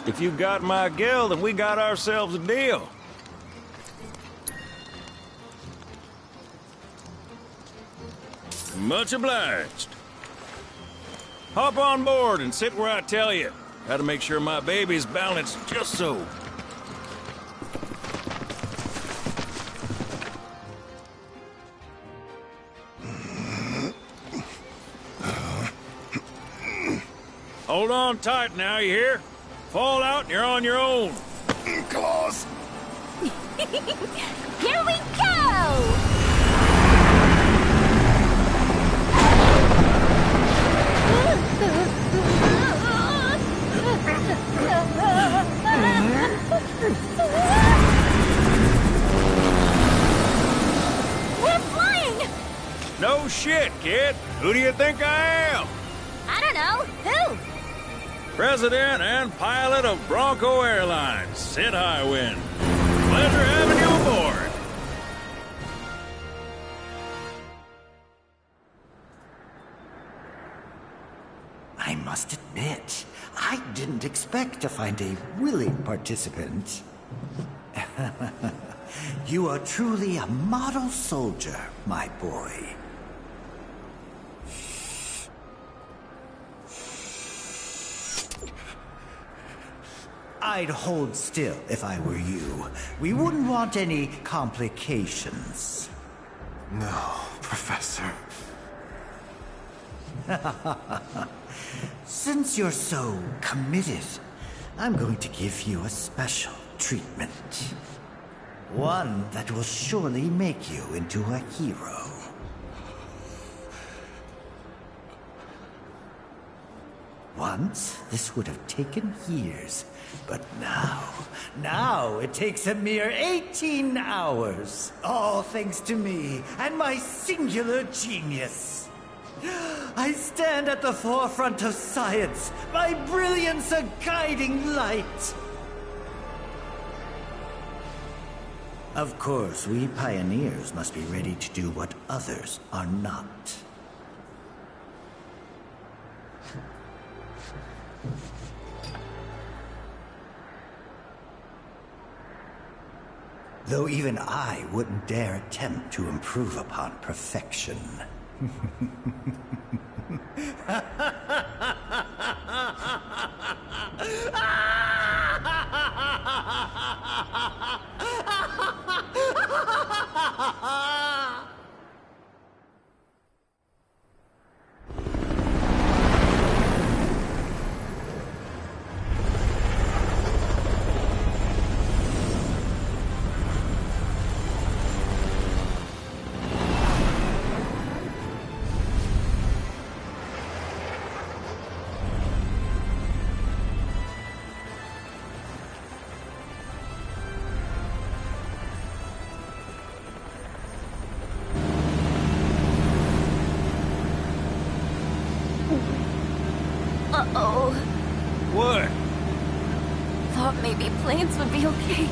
If you got my gal, then we got ourselves a deal. Much obliged. Hop on board and sit where I tell you. Gotta make sure my baby's balanced just so. Hold on tight now, you hear? Fall out and you're on your own. Claws! Here we go! We're flying! No shit, kid. Who do you think I am? I don't know. Who? President and pilot of Bronco Airlines, Sid Highwind. Pleasure having you aboard. I must admit, I didn't expect to find a willing participant. You are truly a model soldier, my boy. I'd hold still if I were you. We wouldn't want any complications. No, Professor. Since you're so committed, I'm going to give you a special treatment. One that will surely make you into a hero. Once, this would have taken years, but now it takes a mere 18 hours. All thanks to me and my singular genius. I stand at the forefront of science, my brilliance a guiding light. Of course, we pioneers must be ready to do what others are not. Though even I wouldn't dare attempt to improve upon perfection. Uh-oh. What? Thought maybe planes would be okay,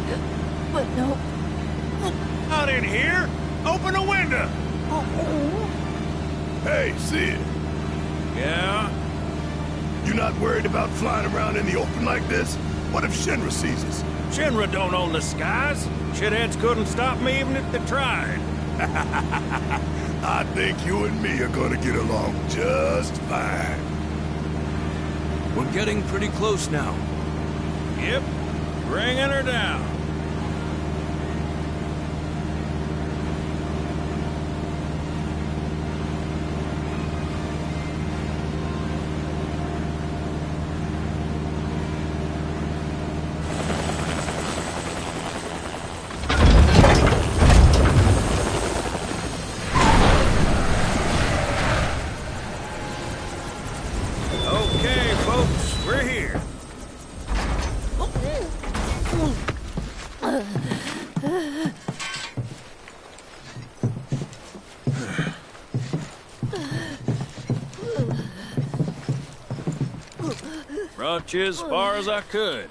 but no. Out in here? Open a window! Hey, Sid. Yeah? You not worried about flying around in the open like this? What if Shinra sees us? Shinra don't own the skies. Shitheads couldn't stop me even if they tried. I think you and me are gonna get along just fine. We're getting pretty close now. Yep. Bringing her down. Okay, folks, we're here. Brought you as far as I could.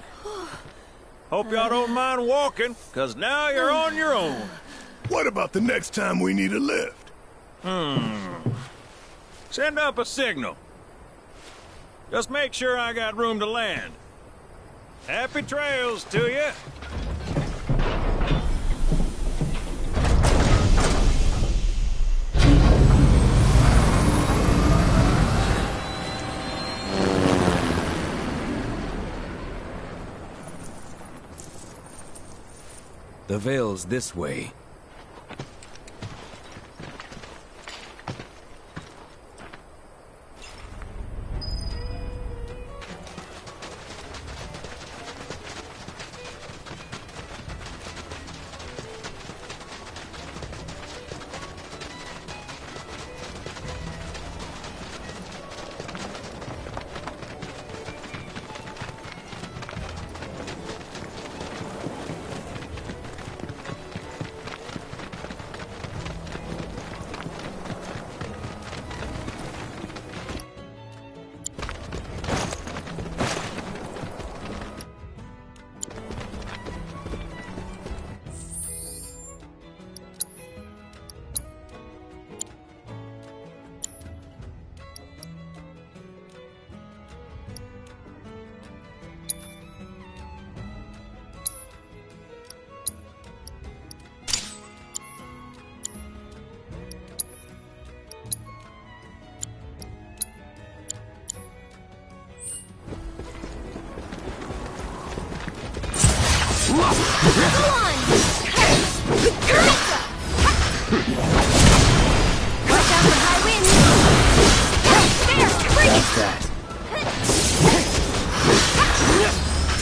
Hope y'all don't mind walking, 'cause now you're on your own. What about the next time we need a lift? Send up a signal. Just make sure I got room to land. Happy trails to you. The Vale's this way.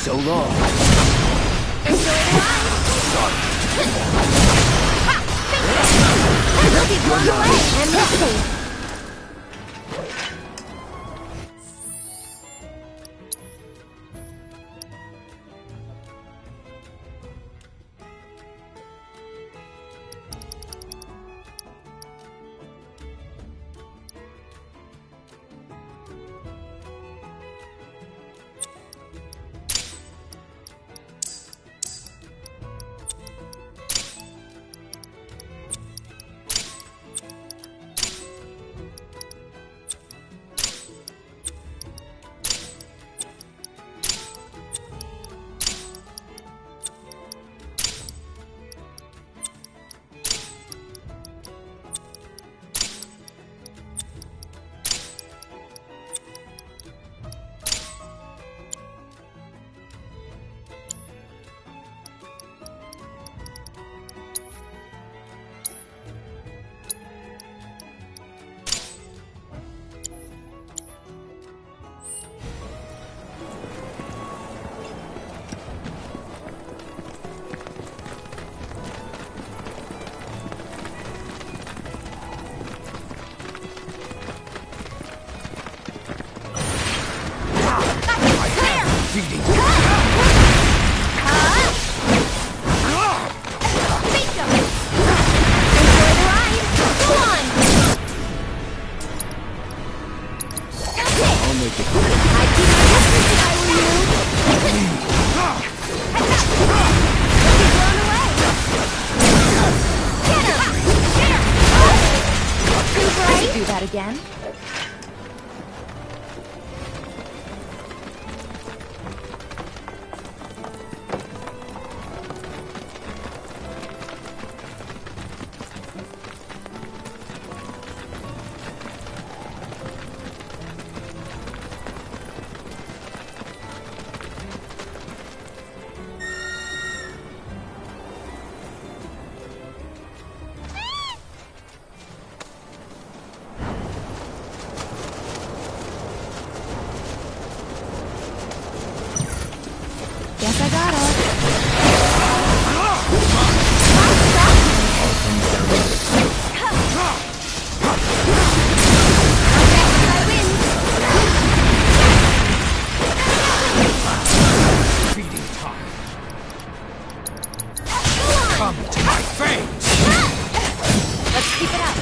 So long. Enjoy the ride. We'll be blown away and missing. Do that again. Guess I got her. Feeding time. Come to my fangs! Let's keep it up.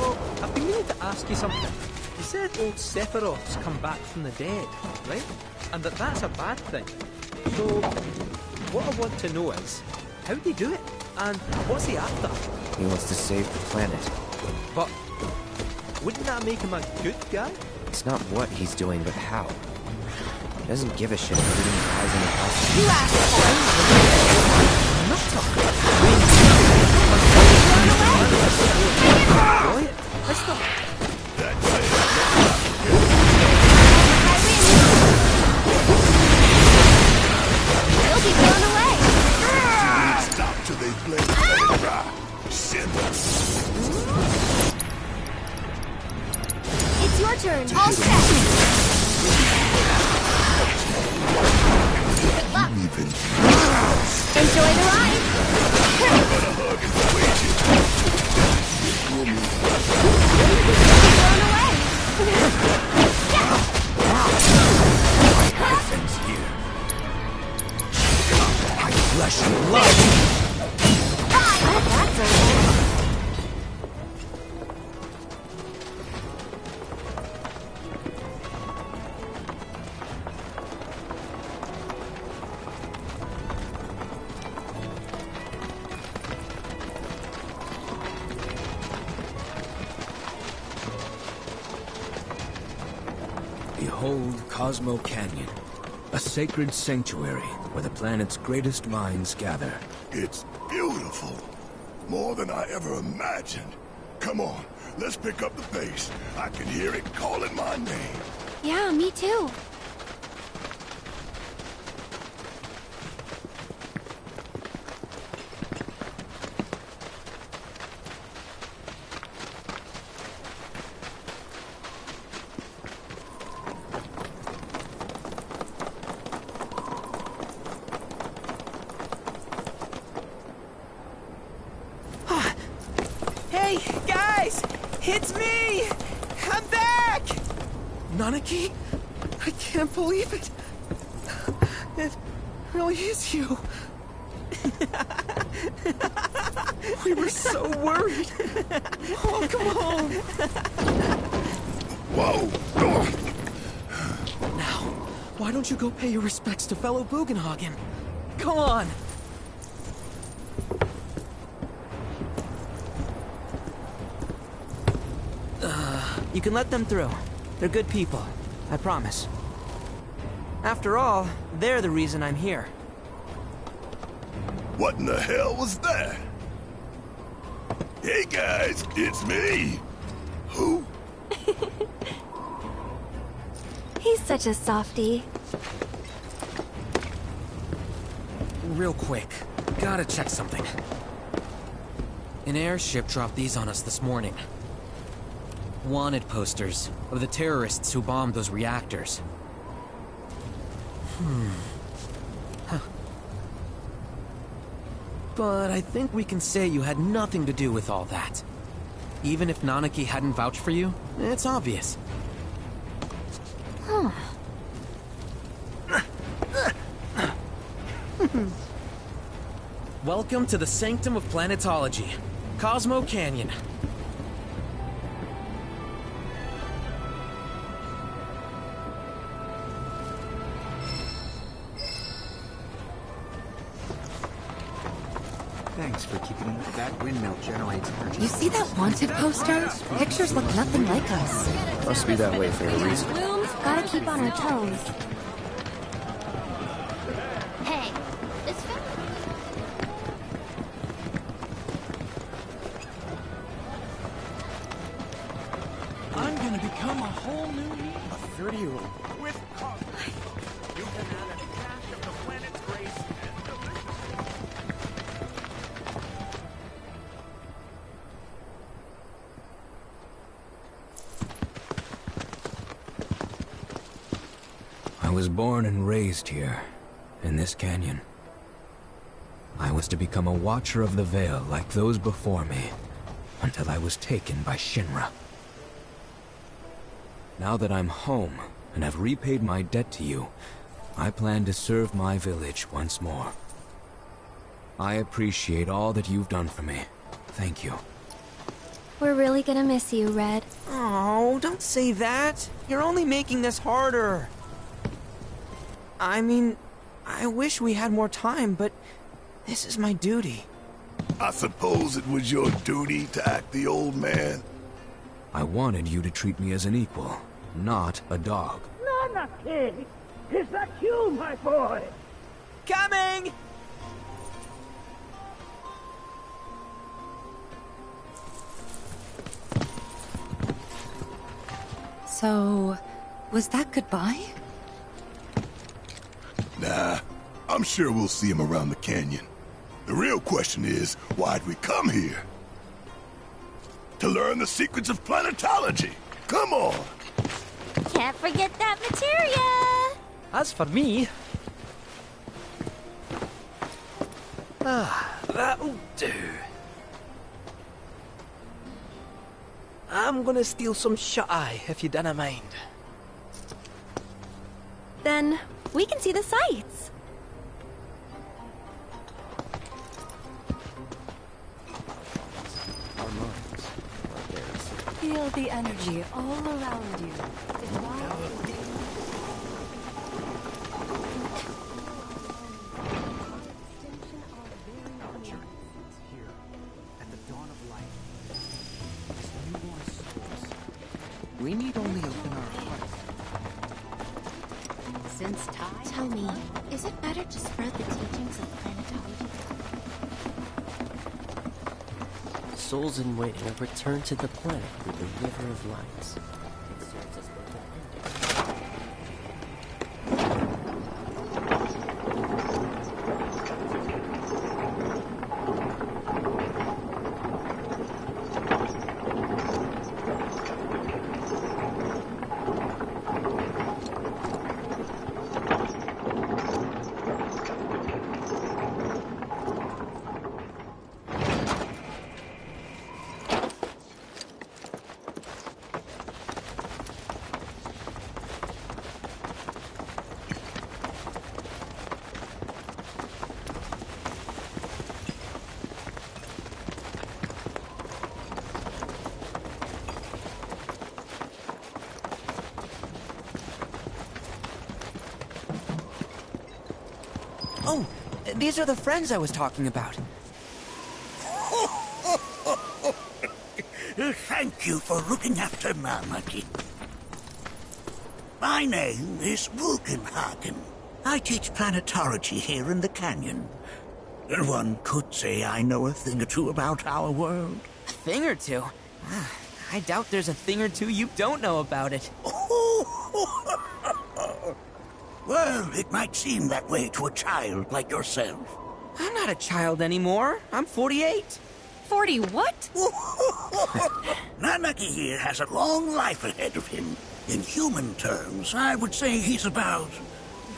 So, I've been meaning to ask you something. You said old Sephiroth's come back from the dead, right? And that's a bad thing. So, what I want to know is, how did he do it? And what's he after? He wants to save the planet. But, wouldn't that make him a good guy? It's not what he's doing, but how. He doesn't give a shit if he dies in the house. You asked for it. Boy, that's not... He'll be blown away. Stop till they blame it dry. Shinra. It's your turn. All set. Good luck. Enjoy the ride. Blown away. Things here. My flesh and blood. That's over. Behold Cosmo Canyon, a sacred sanctuary where the planet's greatest minds gather. It's beautiful. More than I ever imagined. Come on, let's pick up the pace. I can hear it calling my name. Yeah, me too. Hey, guys! It's me! I'm back! Nanaki? I can't believe it. It really is you. We were so worried. Oh, come on. Whoa! Now, why don't you go pay your respects to fellow Bugenhagen? Come on. You can let them through. They're good people. I promise. After all, they're the reason I'm here. What in the hell was that? Hey guys, it's me. Who? He's such a softie. Real quick, gotta check something. An airship dropped these on us this morning. Wanted posters of the terrorists who bombed those reactors. But I think we can say you had nothing to do with all that. Even if Nanaki hadn't vouched for you, it's obvious. Welcome to the Sanctum of Planetology, Cosmo Canyon. Thanks for keeping it. That windmill generates energy. You see that wanted poster? Pictures look nothing like us. Must be that way for a reason. Bloom, gotta keep on our toes. Hey, this film... I'm gonna become a whole new me. A 30-year-old. With Cosmo. You can add a dash of the planet's grace and delicious. I was born and raised here, in this canyon. I was to become a watcher of the Veil like those before me, until I was taken by Shinra. Now that I'm home, and have repaid my debt to you, I plan to serve my village once more. I appreciate all that you've done for me. Thank you. We're really gonna miss you, Red. Oh, don't say that. You're only making this harder. I mean, I wish we had more time, but this is my duty. I suppose it was your duty to act the old man. I wanted you to treat me as an equal, not a dog. Nana King! Is that you, my boy? Coming! So, was that goodbye? Nah, I'm sure we'll see him around the canyon. The real question is, why'd we come here? To learn the secrets of planetology. Come on! Can't forget that materia! As for me... that'll do. I'm gonna steal some shut-eye, if you dinna mind. Then we can see the sights. Feel the energy all around you. We need only open our hearts. Since time... Tell me, is it better to spread the teachings of planetology? Souls in waiting have returned to the planet through the River of Lights. It serves as both an Oh, these are the friends I was talking about. Thank you for looking after Mama King. My name is Vulcanhagen. I teach planetology here in the canyon. One could say I know a thing or two about our world. A thing or two? I doubt there's a thing or two you don't know about it. Well, it might seem that way to a child like yourself. I'm not a child anymore. I'm 48. 40 what? Nanaki here has a long life ahead of him. In human terms, I would say he's about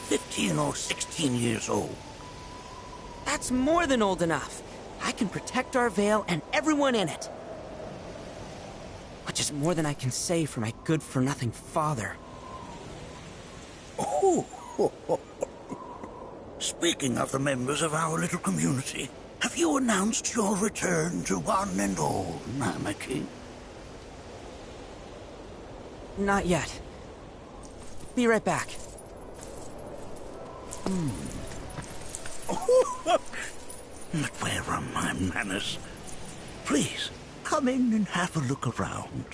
15 or 16 years old. That's more than old enough. I can protect our Vale and everyone in it. Which is more than I can say for my good-for-nothing father. Speaking of the members of our little community, have you announced your return to one and all, Nanaki? Not yet. Be right back. But where are my manners? Please, come in and have a look around.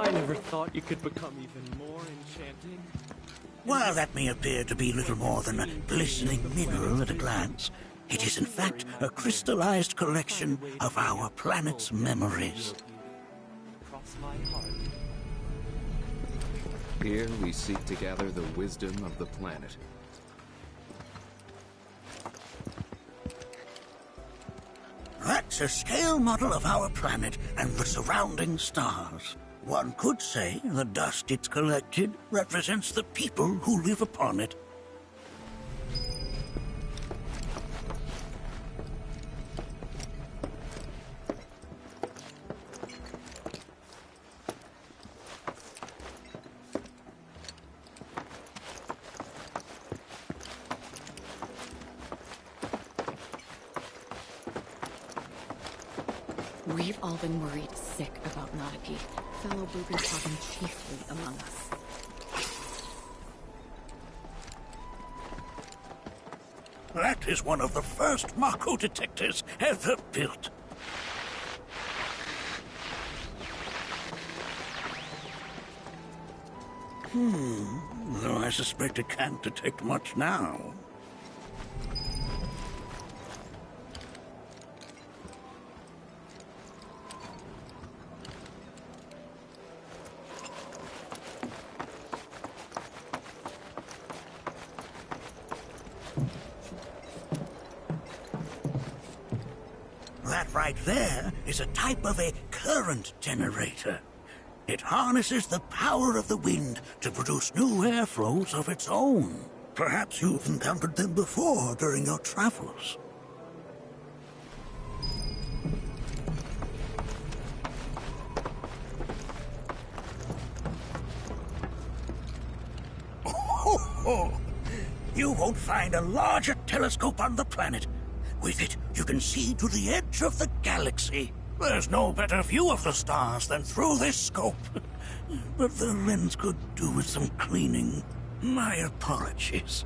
I never thought you could become even more enchanting. While that may appear to be little more than a glistening mineral at a glance, it is in fact a crystallized collection of our planet's memories. Cross my heart. Here we seek to gather the wisdom of the planet. That's It's a scale model of our planet and the surrounding stars. One could say the dust it's collected represents the people who live upon it. We've all been worried sick about Nadaki, fellow booby talking chiefly among us. That is one of the first Mako detectors ever built. Though I suspect it can't detect much now. That right there is a type of a current generator. It harnesses the power of the wind to produce new airflows of its own. Perhaps you've encountered them before during your travels. You won't find a larger telescope on the planet. With it, you can see to the edge of the galaxy. There's no better view of the stars than through this scope. But the lens could do with some cleaning. My apologies.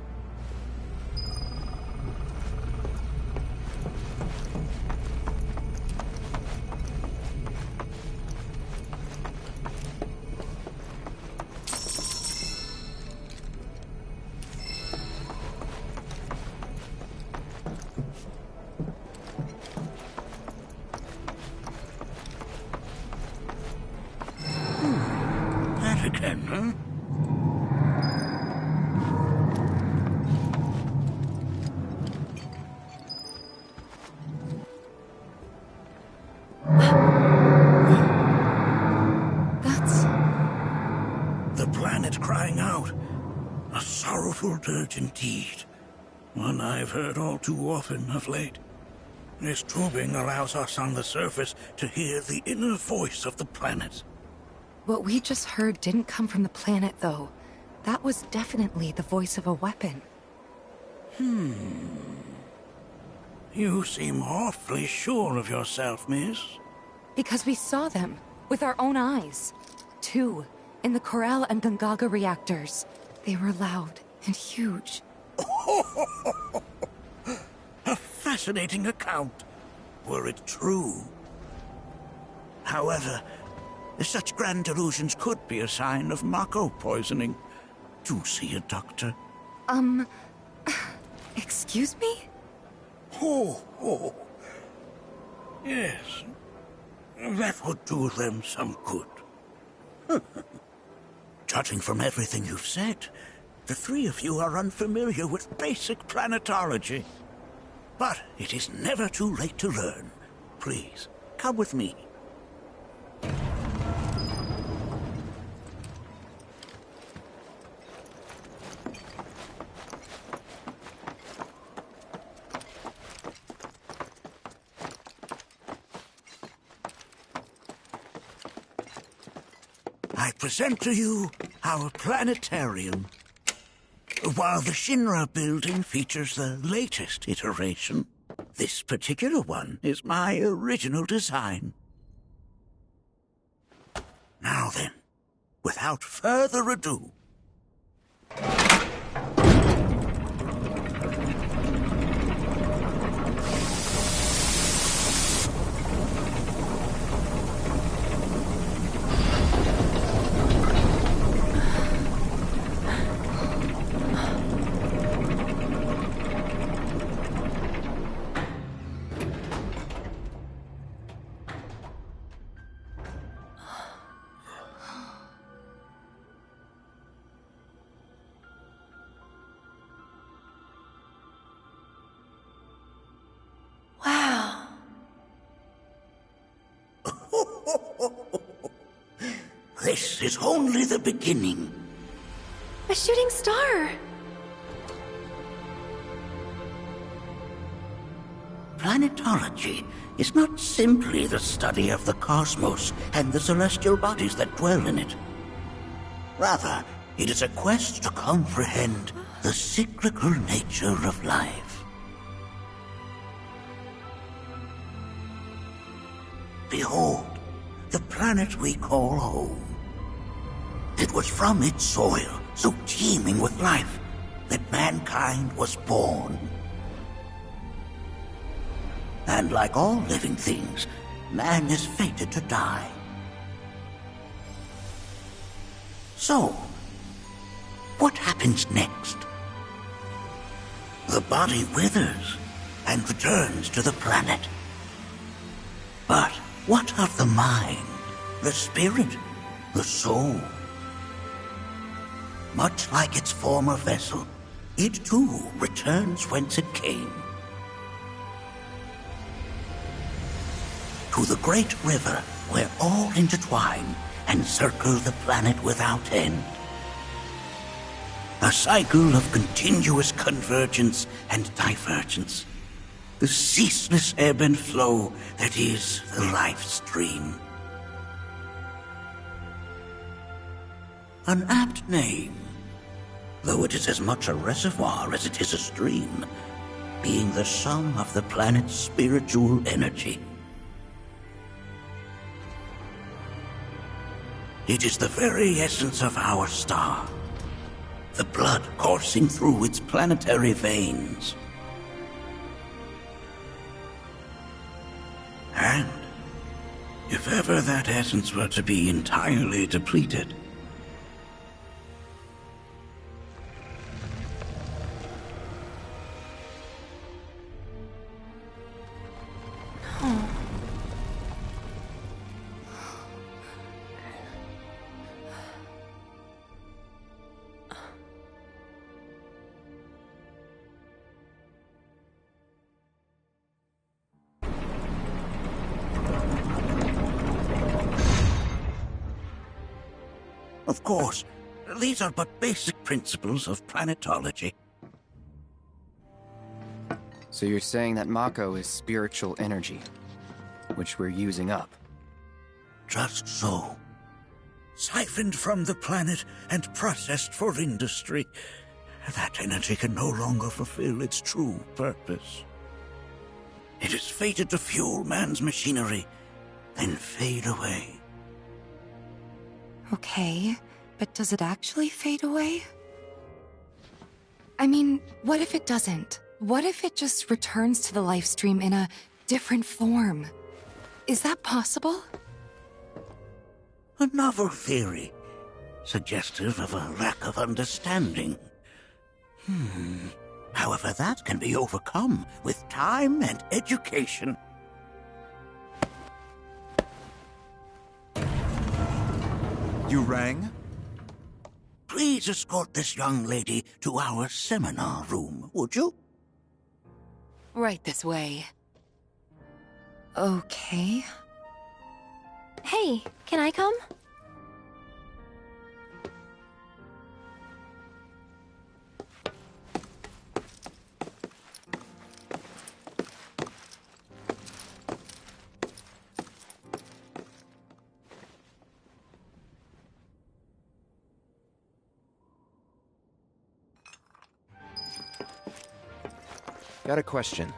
That again, huh? The planet crying out. A sorrowful dirge indeed. One I've heard all too often of late. This tubing allows us on the surface to hear the inner voice of the planet. What we just heard didn't come from the planet, though. That was definitely the voice of a weapon. You seem awfully sure of yourself, miss. Because we saw them, with our own eyes. Two, in the Corel and Gungaga reactors. They were loud and huge. A fascinating account, were it true. However, such grand delusions could be a sign of Mako poisoning. Do see a doctor. Excuse me? Oh. Yes. That would do them some good. Judging from everything you've said, the three of you are unfamiliar with basic planetology. But it is never too late to learn. Please, come with me. I present to you our planetarium. While the Shinra building features the latest iteration, this particular one is my original design. Now then, without further ado, This is only the beginning. A shooting star! Planetology is not simply the study of the cosmos and the celestial bodies that dwell in it. Rather, it is a quest to comprehend the cyclical nature of life. Behold, the planet we call home. It was from its soil, so teeming with life, that mankind was born. And like all living things, man is fated to die. So, what happens next? The body withers and returns to the planet. But what of the mind, the spirit, the soul? Much like its former vessel, it too returns whence it came. To the great river where all intertwine and circle the planet without end. A cycle of continuous convergence and divergence. The ceaseless ebb and flow that is the life stream. An apt name, though it is as much a reservoir as it is a stream, being the sum of the planet's spiritual energy. It is the very essence of our star, the blood coursing through its planetary veins. And if ever that essence were to be entirely depleted, of course, these are but basic principles of planetology. So you're saying that Mako is spiritual energy, which we're using up? Just so. Siphoned from the planet and processed for industry, that energy can no longer fulfill its true purpose. It is fated to fuel man's machinery, then fade away. Okay, but does it actually fade away? I mean, what if it doesn't? What if it just returns to the life stream in a different form? Is that possible? A novel theory, suggestive of a lack of understanding. However, that can be overcome with time and education. You rang? Please escort this young lady to our seminar room, would you? Right this way. Okay. Hey, can I come? Got a question.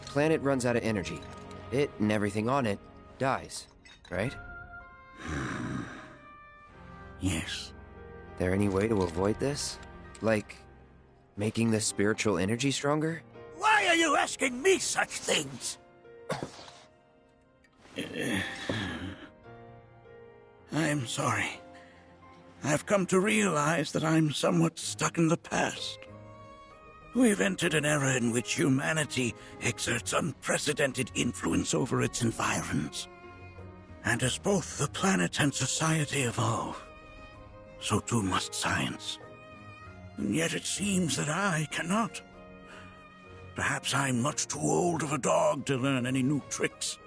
Planet runs out of energy. It and everything on it dies, right? Yes. There any way to avoid this? Like, making the spiritual energy stronger? Why are you asking me such things? I'm sorry. I've come to realize that I'm somewhat stuck in the past. We've entered an era in which humanity exerts unprecedented influence over its environs. And as both the planet and society evolve, so too must science. And yet it seems that I cannot. Perhaps I'm much too old of a dog to learn any new tricks.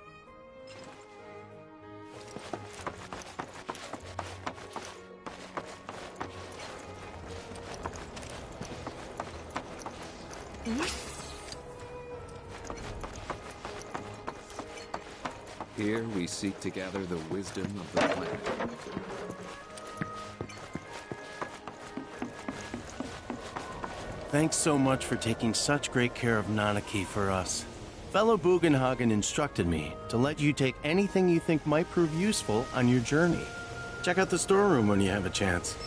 Here we seek to gather the wisdom of the planet. Thanks so much for taking such great care of Nanaki for us. Fellow Bugenhagen instructed me to let you take anything you think might prove useful on your journey. Check out the storeroom when you have a chance.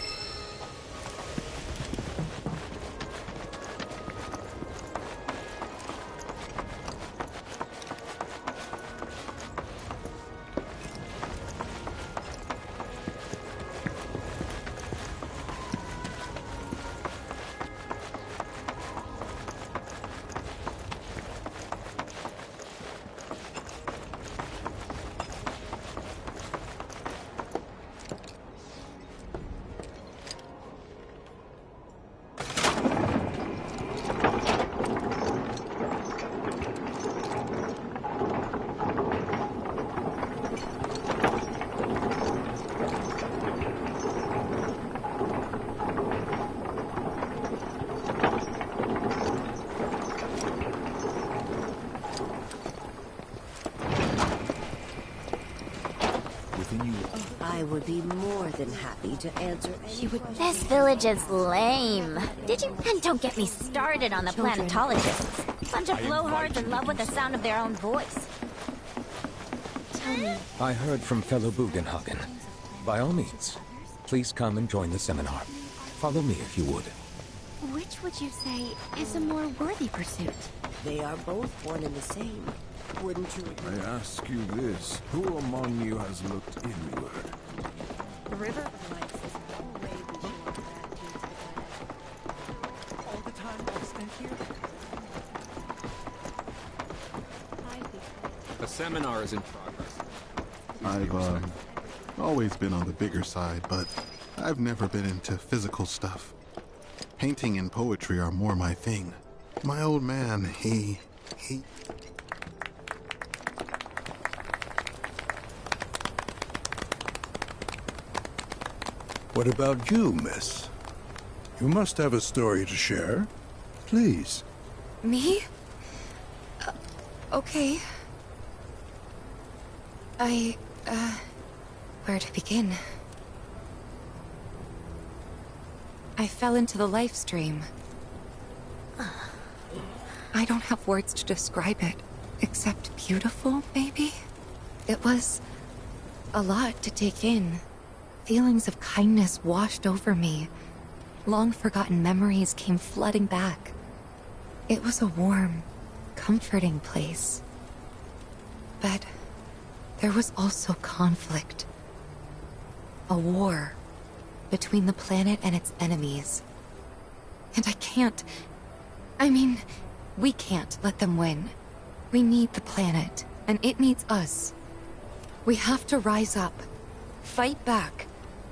I would be more than happy to answer any questions. This village is lame. Did you? And don't get me started on the planetologists. Bunch of blowhards in love with the sound of their own voice. Tell me. I heard from fellow Bugenhagen. By all means, please come and join the seminar. Follow me if you would. Which would you say is a more worthy pursuit? They are both one and the same. Wouldn't you agree? I ask you this, who among you has looked inward? The river of lights is no way we show our gratitude to the planet. All the time I've spent here. A seminar is in progress. I've always been on the bigger side, but I've never been into physical stuff. Painting and poetry are more my thing. My old man, he... What about you, miss? You must have a story to share. Please. Me? Okay. Where to begin? I fell into the life stream. I don't have words to describe it, except beautiful, maybe? It was a lot to take in. Feelings of kindness washed over me. Long-forgotten memories came flooding back. It was a warm, comforting place. But there was also conflict. A war between the planet and its enemies. And we can't let them win. We need the planet, and it needs us. We have to rise up, fight back,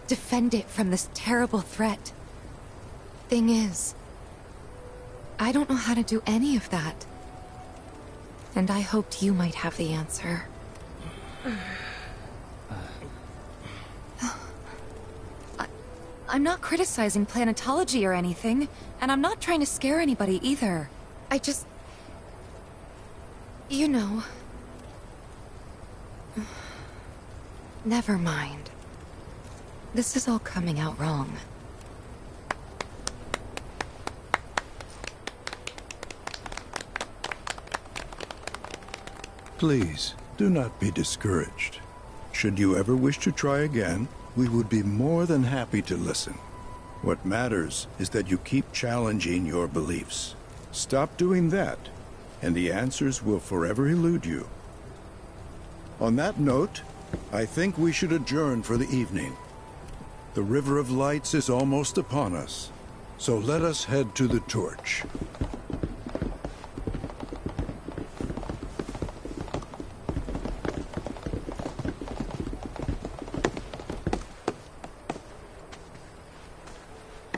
defend it from this terrible threat. Thing is, I don't know how to do any of that. And I hoped you might have the answer. I'm not criticizing planetology or anything, and I'm not trying to scare anybody either. I just... You know... Never mind. This is all coming out wrong. Please, do not be discouraged. Should you ever wish to try again, we would be more than happy to listen. What matters is that you keep challenging your beliefs. Stop doing that, and the answers will forever elude you. On that note, I think we should adjourn for the evening. The River of Lights is almost upon us, so let us head to the torch.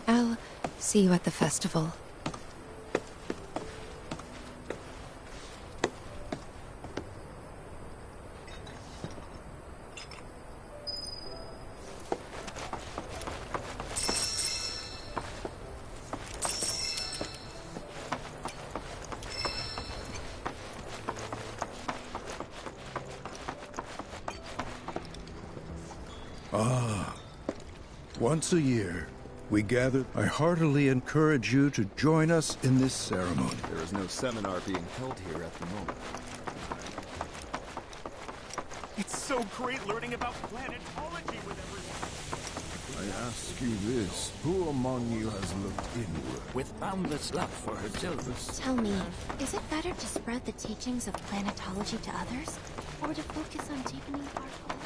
I'll see you at the festival. Ah. Once a year, we gather. I heartily encourage you to join us in this ceremony. There is no seminar being held here at the moment. It's so great learning about planetology with everyone. I ask you this, who among you has looked inward? With boundless love for her children. Tell me, is it better to spread the teachings of planetology to others, or to focus on deepening our own?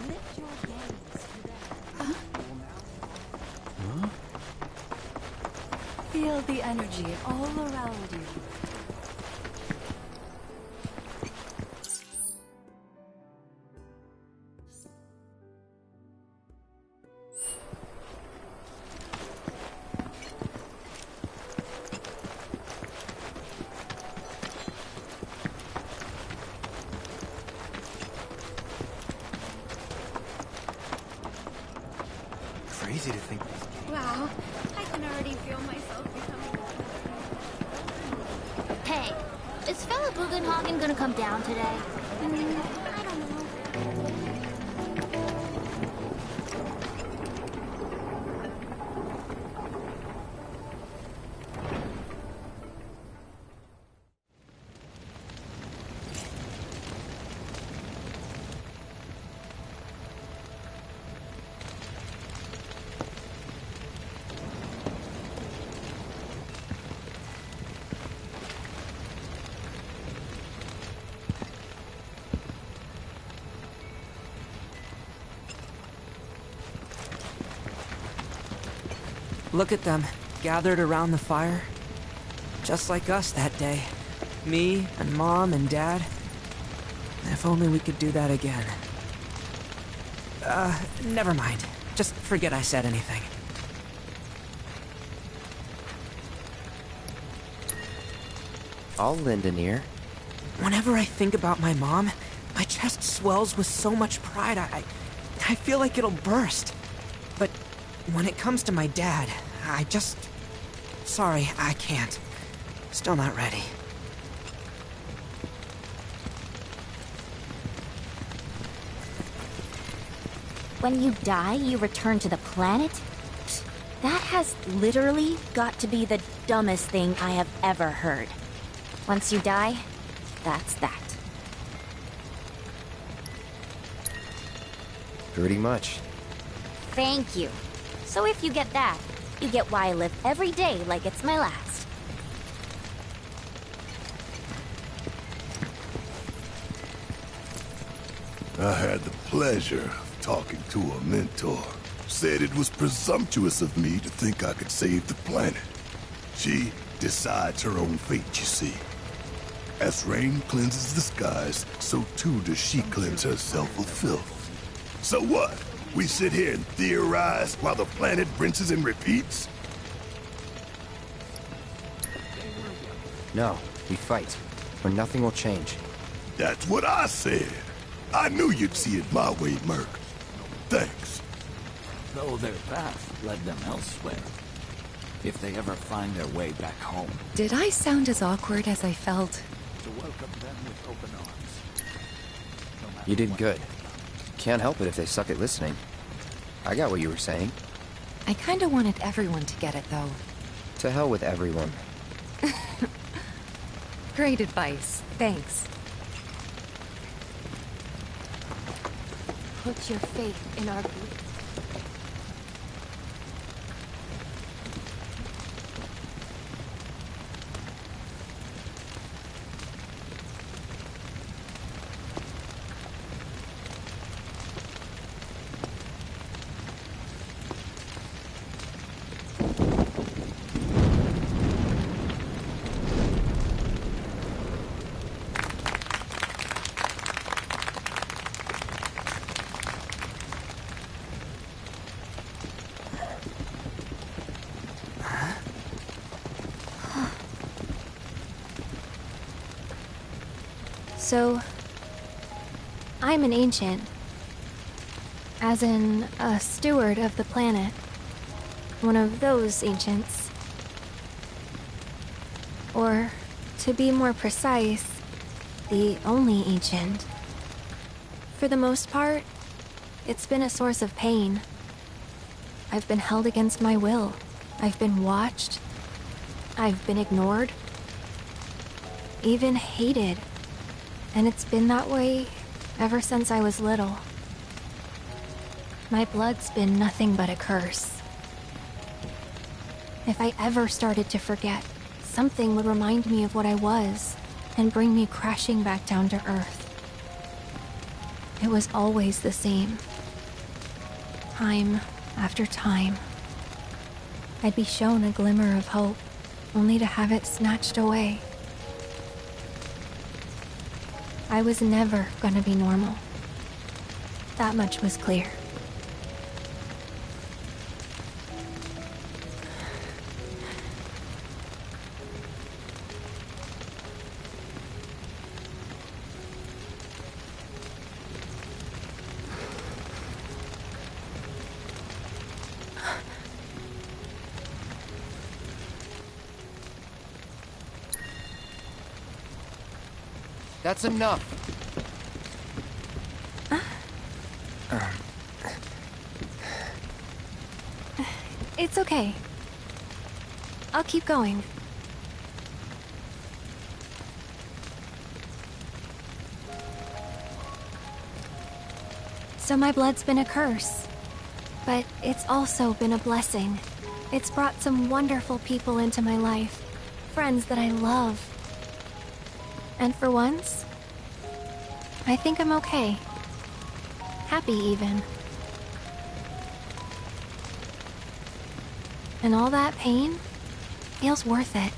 Lift your gaze to them. Huh? Feel the energy all around you. Crazy to think. Wow, I can already feel myself becoming... Hey, is Fella Bugenhagen gonna come down today? I don't know. Look at them, gathered around the fire. Just like us that day. Me and Mom and Dad. If only we could do that again. Never mind. Just forget I said anything. I'll lend an ear. Whenever I think about my mom, my chest swells with so much pride, I feel like it'll burst. But when it comes to my dad, I just... Sorry, I can't. Still not ready. When you die, you return to the planet? That has literally got to be the dumbest thing I have ever heard. Once you die, that's that. Pretty much. Thank you. So if you get that, you get why I live every day like it's my last. I had the pleasure of talking to a mentor. Said it was presumptuous of me to think I could save the planet. She decides her own fate, you see. As rain cleanses the skies, so too does she cleanse herself of filth. So what? We sit here and theorize while the planet rinses and repeats? No, we fight, or nothing will change. That's what I said. I knew you'd see it my way, Merc. Thanks. Though their path led them elsewhere. If they ever find their way back home. Did I sound as awkward as I felt? To welcome them with open arms. You did good. Can't help it if they suck at listening. I got what you were saying. I kinda wanted everyone to get it, though. To hell with everyone. Great advice. Thanks. Put your faith in our group. So, I'm an ancient. As in, a steward of the planet. One of those ancients. Or, to be more precise, the only ancient. For the most part, It's been a source of pain. I've been held against my will. I've been watched. I've been ignored. Even hated. And it's been that way ever since I was little. My blood's been nothing but a curse. If I ever started to forget, something would remind me of what I was and bring me crashing back down to earth. It was always the same. Time after time. I'd be shown a glimmer of hope, only to have it snatched away. I was never gonna be normal. That much was clear. That's enough. It's okay. I'll keep going. So my blood's been a curse, but it's also been a blessing. It's brought some wonderful people into my life, friends that I love. And for once, I think I'm okay. Happy even. And all that pain feels worth it.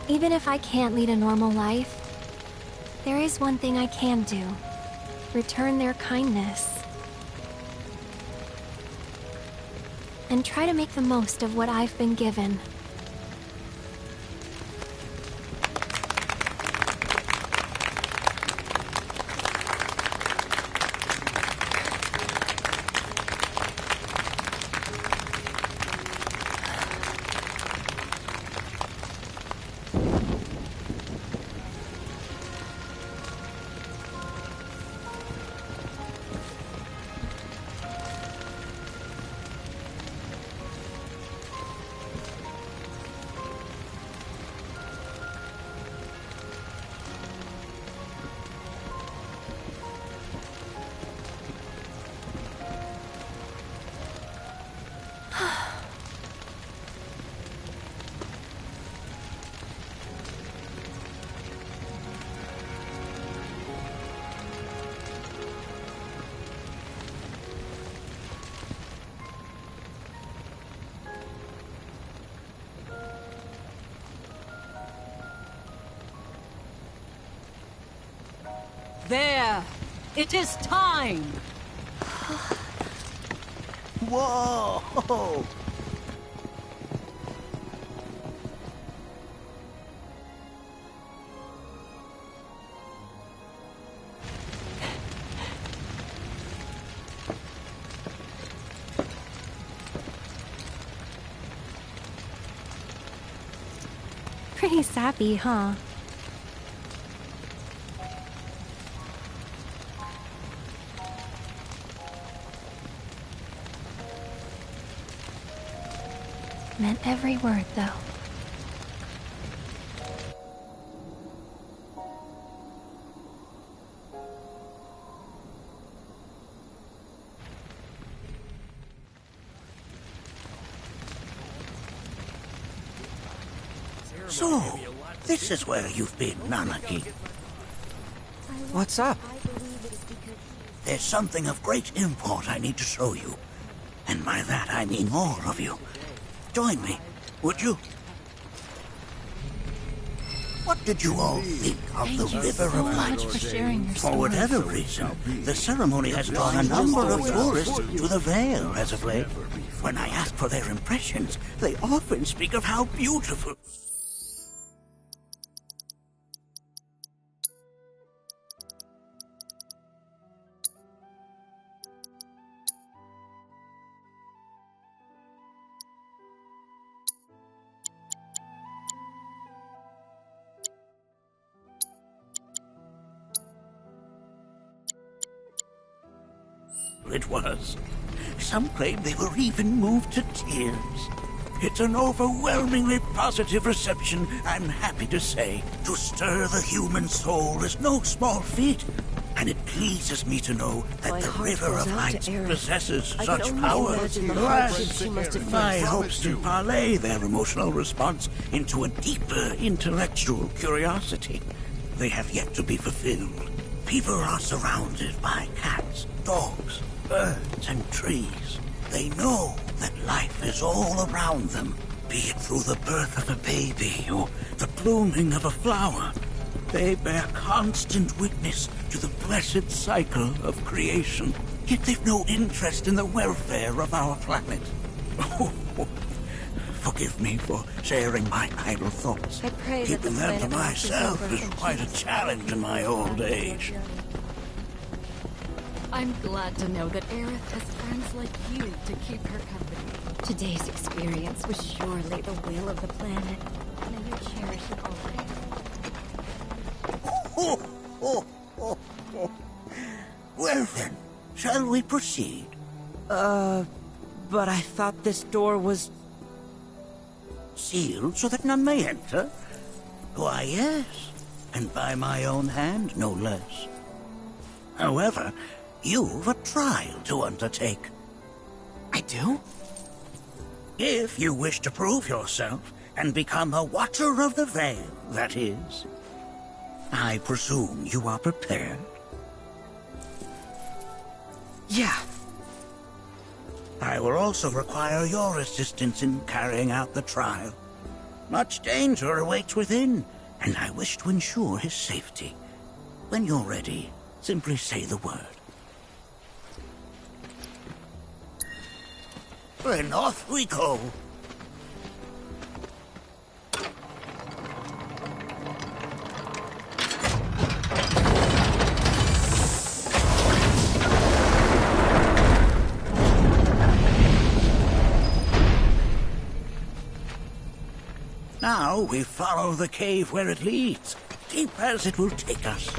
Even if I can't lead a normal life, there is one thing I can do. Return their kindness. And try to make the most of what I've been given. There! It is time! Whoa! Pretty sappy, huh? Meant every word, though. So, this is where you've been, Nanaki. What's up? There's something of great import I need to show you. And by that I mean all of you. Join me, would you? What did you all think of the River of Light? For whatever reason, the ceremony has drawn a number of tourists to the Vale as of late. When I ask for their impressions, they often speak of how beautiful... it was. Some claim they were even moved to tears. It's an overwhelmingly positive reception, I'm happy to say. To stir the human soul is no small feat, and it pleases me to know that My the heart River goes of out Lights to Aerith. possesses I can such only power. imagine the hardship she must have My faced. hopes to parlay their emotional response into a deeper intellectual curiosity. They have yet to be fulfilled. People are surrounded by cats, dogs, birds, and trees. They know that life is all around them, be it through the birth of a baby or the blooming of a flower. They bear constant witness to the blessed cycle of creation, yet they've no interest in the welfare of our planet. Forgive me for sharing my idle thoughts. I pray that Keeping the them to planet watches myself over is and quite a challenge in my old age. I'm glad to know that Aerith has friends like you to keep her company. Today's experience was surely the will of the planet. May you cherish it always. Well then, shall we proceed? But I thought this door was... Sealed so that none may enter? Why, yes, and by my own hand, no less. However, you've a trial to undertake. I do? If you wish to prove yourself and become a Watcher of the Veil, that is. I presume you are prepared? Yeah. I will also require your assistance in carrying out the trial. Much danger awaits within, and I wish to ensure his safety. When you're ready, simply say the word. Then off we go. Now we follow the cave where it leads, deep as it will take us.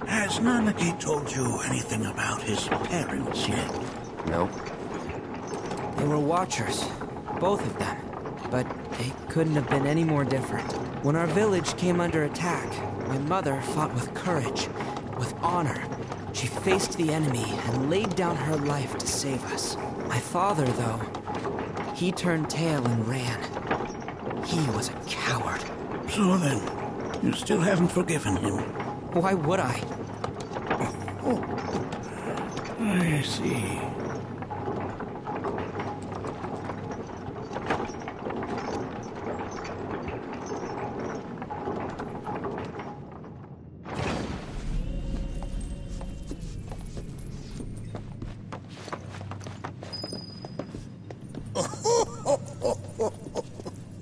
Has Nanaki told you anything about his parents yet? No. They were Watchers, both of them. But they couldn't have been any more different. When our village came under attack, my mother fought with courage, with honor. She faced the enemy and laid down her life to save us. My father, though, he turned tail and ran. He was a coward. So then, you still haven't forgiven him? Why would I? I see.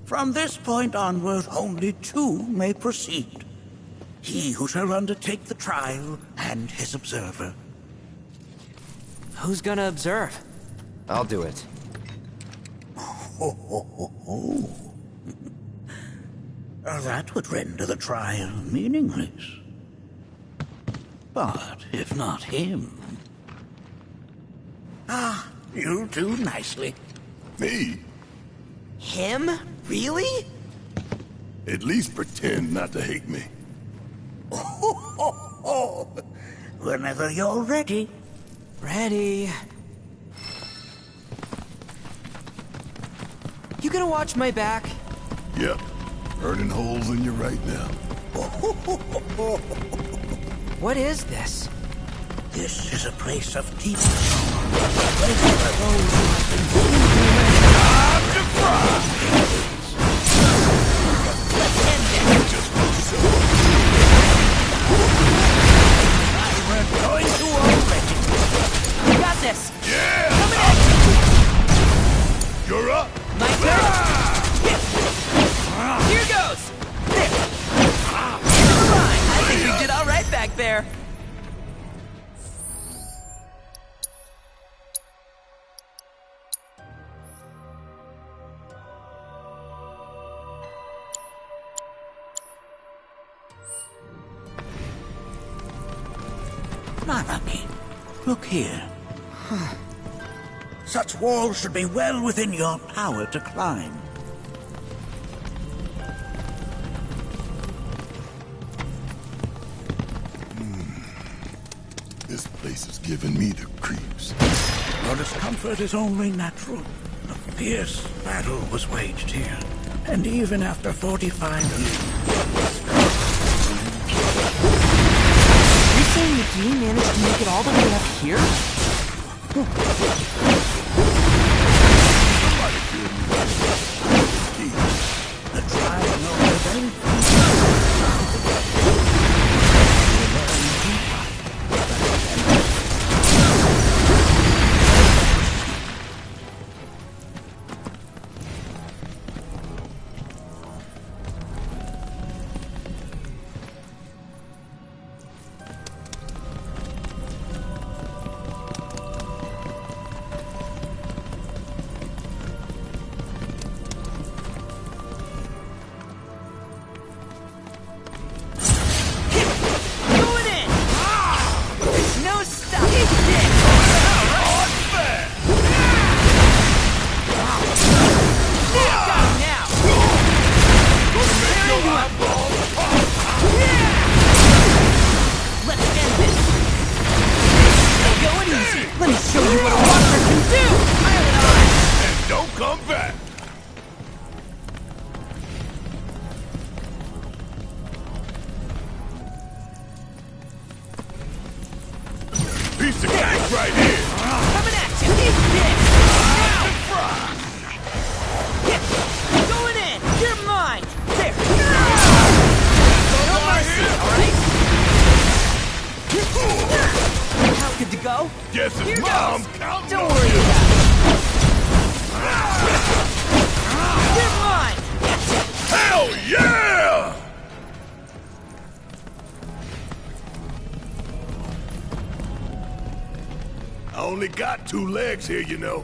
From this point onward, only two may proceed. He who shall undertake the trial and his observer. Who's gonna observe? I'll do it. That would render the trial meaningless. But if not him... Ah, you'll do nicely. Me? Him? Really? At least pretend not to hate me. Whenever you're ready. Ready. You gonna watch my back? Yep. Burning holes in you right now. What is this? This is a place of deep sorrow. A place where those who have been Let's end this. Just focus on we're going to already. You got this. Yeah! Coming at you. You're up. My turn. Here goes. There. Never mind. I think you did all right back there. Nanaki, look here. Such walls should be well within your power to climb. This place is giving me the creeps. Your discomfort is only natural. A fierce battle was waged here. And even after 45 years... You're saying the team managed to make it all the way up here? Somebody killed me. The tribe knows very Piece of cake right here! Coming at you! Eat this! Now! Going in! You're mine! There! No mercy, alright? How good to go? Guess Here his mom goes. counting Don't on worry you. about it. You're mine! Gotcha! Hell yeah! I only got 2 legs here, you know.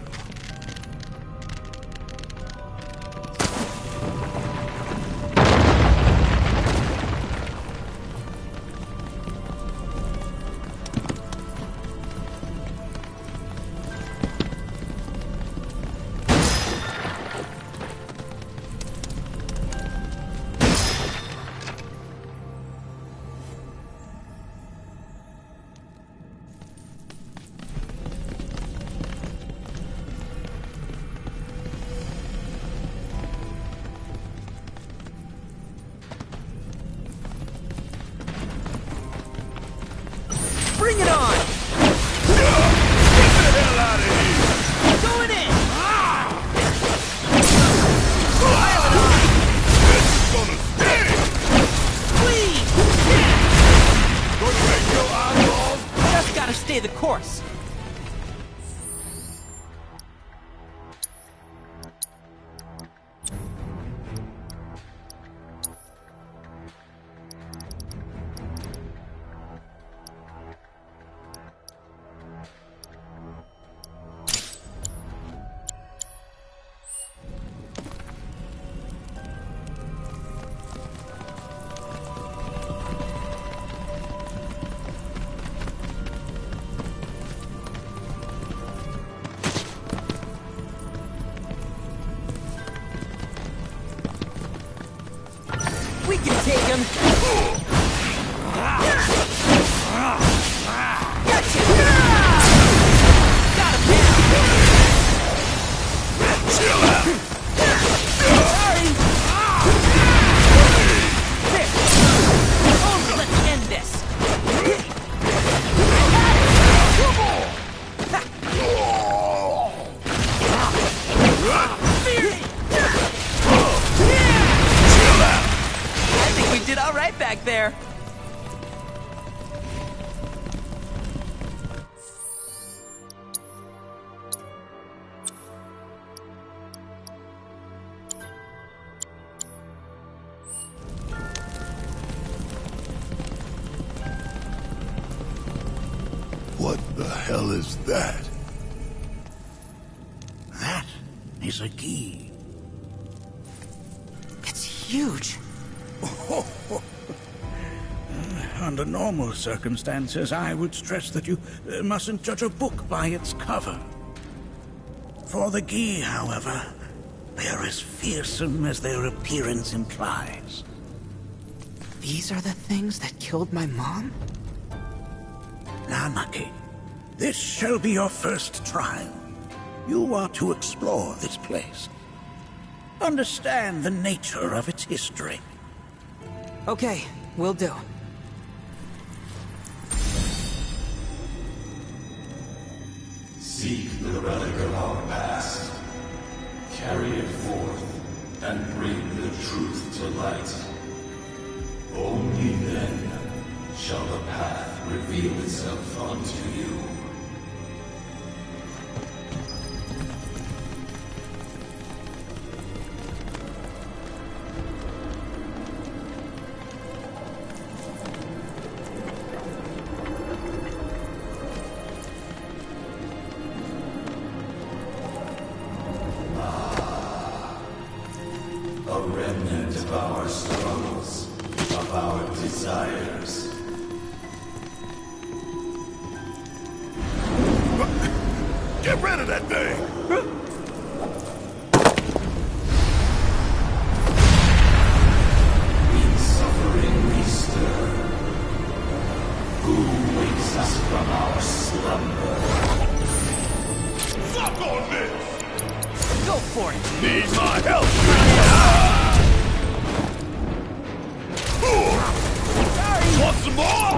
all right back there. What the hell is that? That is a key. It's huge. Under normal circumstances, I would stress that you mustn't judge a book by its cover. For the Gi, however, they are as fearsome as their appearance implies. These are the things that killed my mom? Nanaki, this shall be your first trial. You are to explore this place. Understand the nature of its history. Okay, will do. Seek the relic of our past. Carry it forth and bring the truth to light. Only then shall the path reveal itself unto you. A remnant of our struggles, of our desires. Get rid of that thing! In suffering we stir. Who wakes us from our slumber? Suck on this! Go for it! Need my help! Want some more?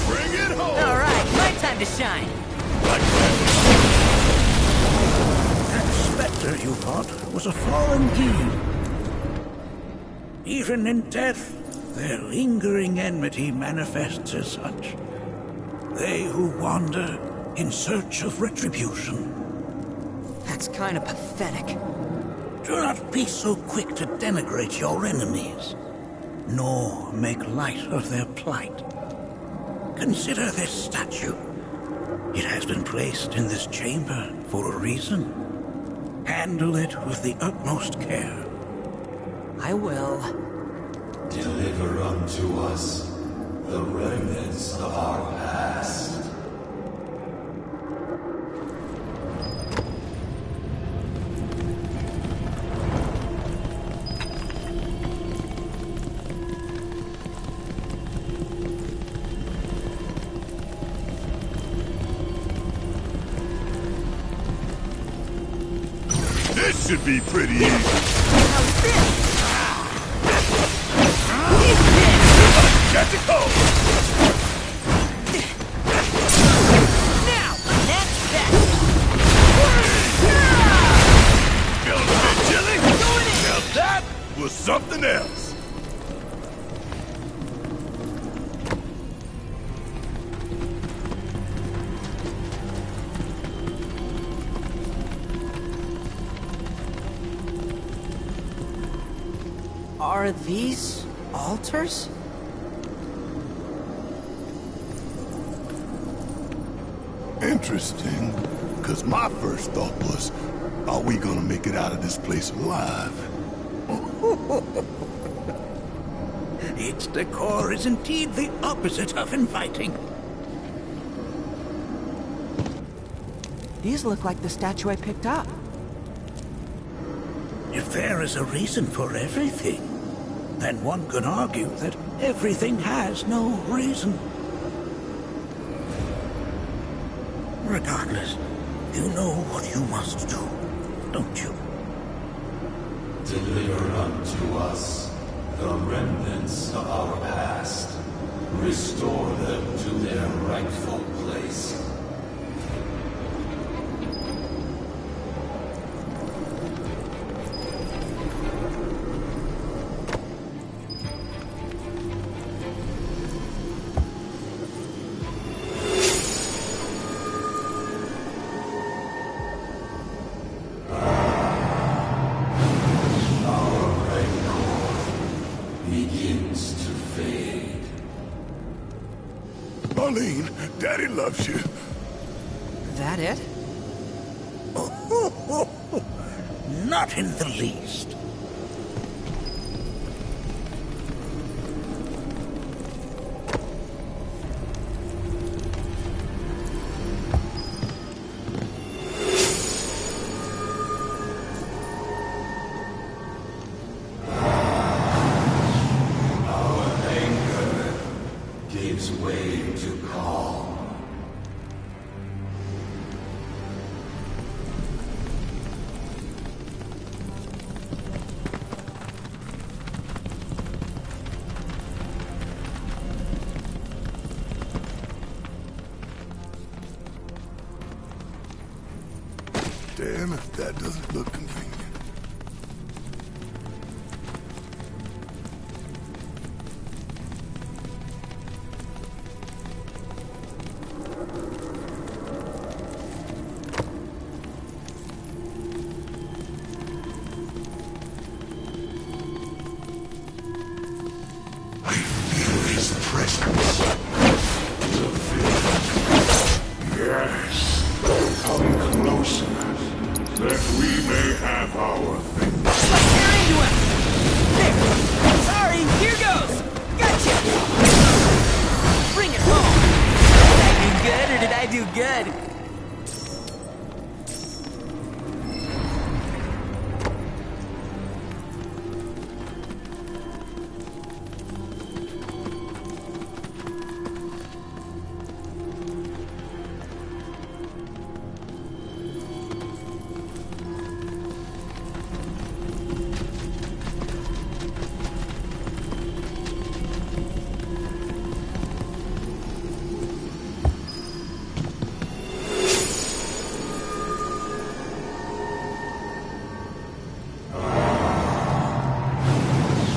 Bring it home! All right, my time to shine. That specter you fought was a fallen Gi. Even in death, their lingering enmity manifests as such. They who wander in search of retribution. That's kind of pathetic. Do not be so quick to denigrate your enemies, nor make light of their plight. Consider this statue. It has been placed in this chamber for a reason. Handle it with the utmost care. I will. Deliver unto us the remnants of our past. This should be pretty easy. Catch it cold! Now, that's that! Feeling a bit chilly? Now that was something else. Are these altars? Interesting, because my first thought was, are we gonna make it out of this place alive? Its decor is indeed the opposite of inviting. These look like the statue I picked up. If there is a reason for everything, then one could argue that everything has no reason. Regardless, you know what you must do, don't you? Deliver unto us the remnants of our past. Restore them to their rightful place. Daddy loves you. That it? Not in the least. Gives way to calm. Damn if that doesn't look convenient. His presence. Yes. Come closer, that we may have our thing. Let's tear into him! There! Sorry, here goes! Gotcha! Bring it home! Did I do good or did I do good?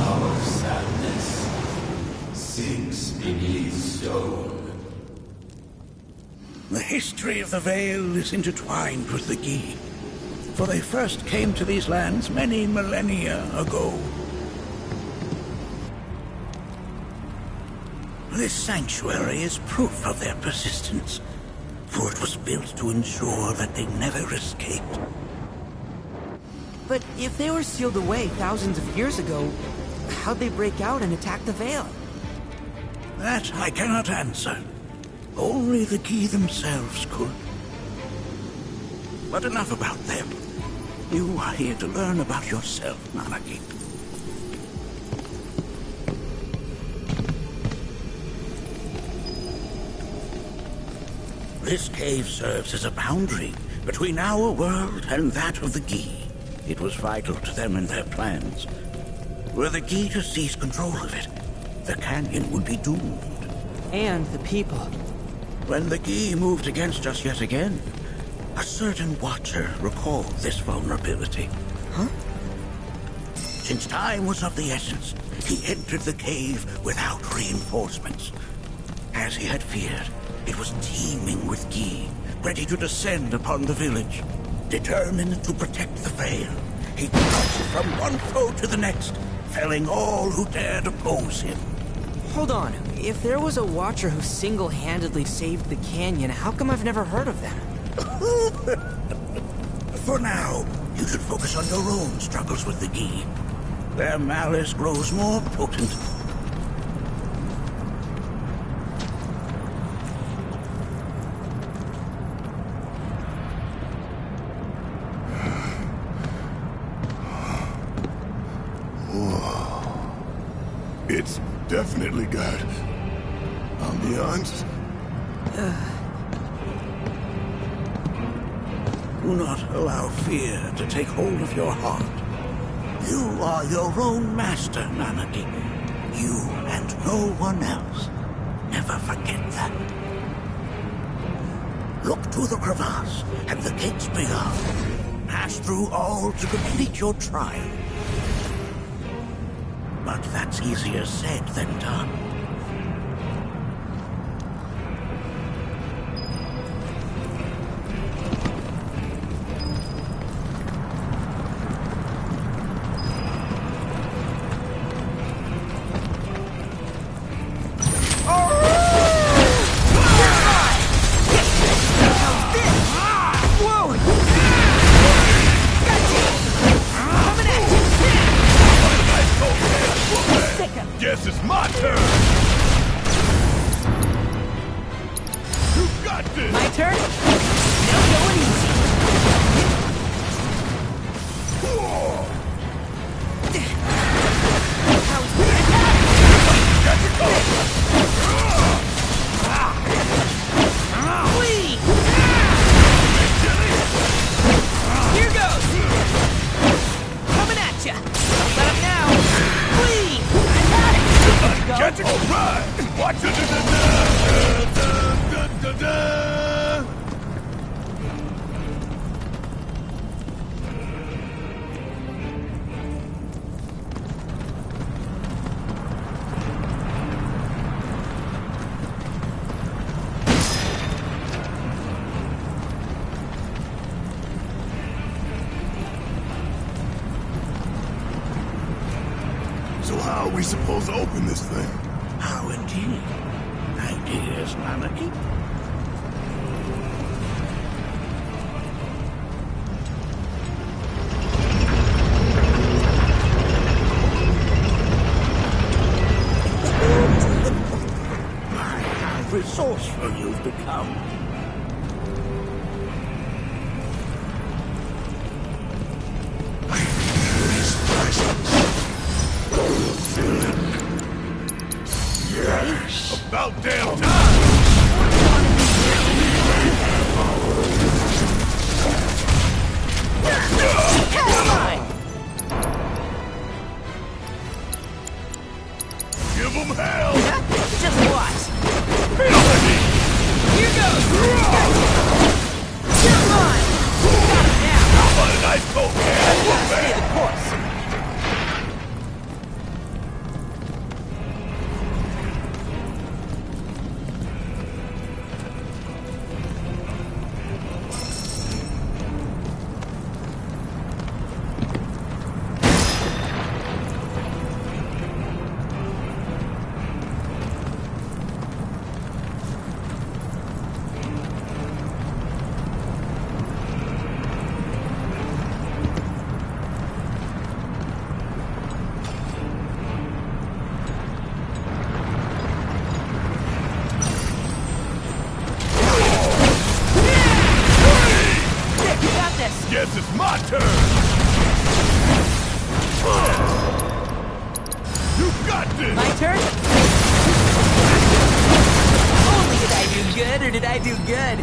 Our sadness sinks beneath stone. The history of the Vale is intertwined with the Gi, for they first came to these lands many millennia ago. This sanctuary is proof of their persistence, for it was built to ensure that they never escaped. But if they were sealed away thousands of years ago, how'd they break out and attack the Vale? That I cannot answer. Only the Gi themselves could. But enough about them. You are here to learn about yourself, Nanaki. This cave serves as a boundary between our world and that of the Gi. It was vital to them and their plans. Were the Gi to seize control of it, the canyon would be doomed. And the people. When the Gi moved against us yet again, a certain watcher recalled this vulnerability. Huh? Since time was of the essence, he entered the cave without reinforcements. As he had feared, it was teeming with Gi, ready to descend upon the village. Determined to protect the Vale, he marched from one foe to the next, felling all who dared oppose him. Hold on. If there was a watcher who single-handedly saved the canyon, how come I've never heard of them? For now, you should focus on your own struggles with the Gi. Their malice grows more potent. It's definitely got ambiance. Do not allow fear to take hold of your heart. You are your own master, Nanaki. You and no one else. Never forget that. Look to the crevasse and the gates beyond. Pass through all to complete your trial. But that's easier said than done. this! My turn? No going easy. Whee! Here goes! Coming at ya! Don't let him now! Whee! I got it! Catch it! Alright! Watch it! So how are we supposed to open this thing? How indeed? Ideas, Nanaki? How resourceful you've become. About damn time! Give them hell! Just watch! Feel it! Here goes! You're mine! Got him now! How about a nice cold can? Gotta stay the course! Guess it's my turn! You got this! My turn? Only did I do good, or did I do good?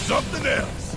something else.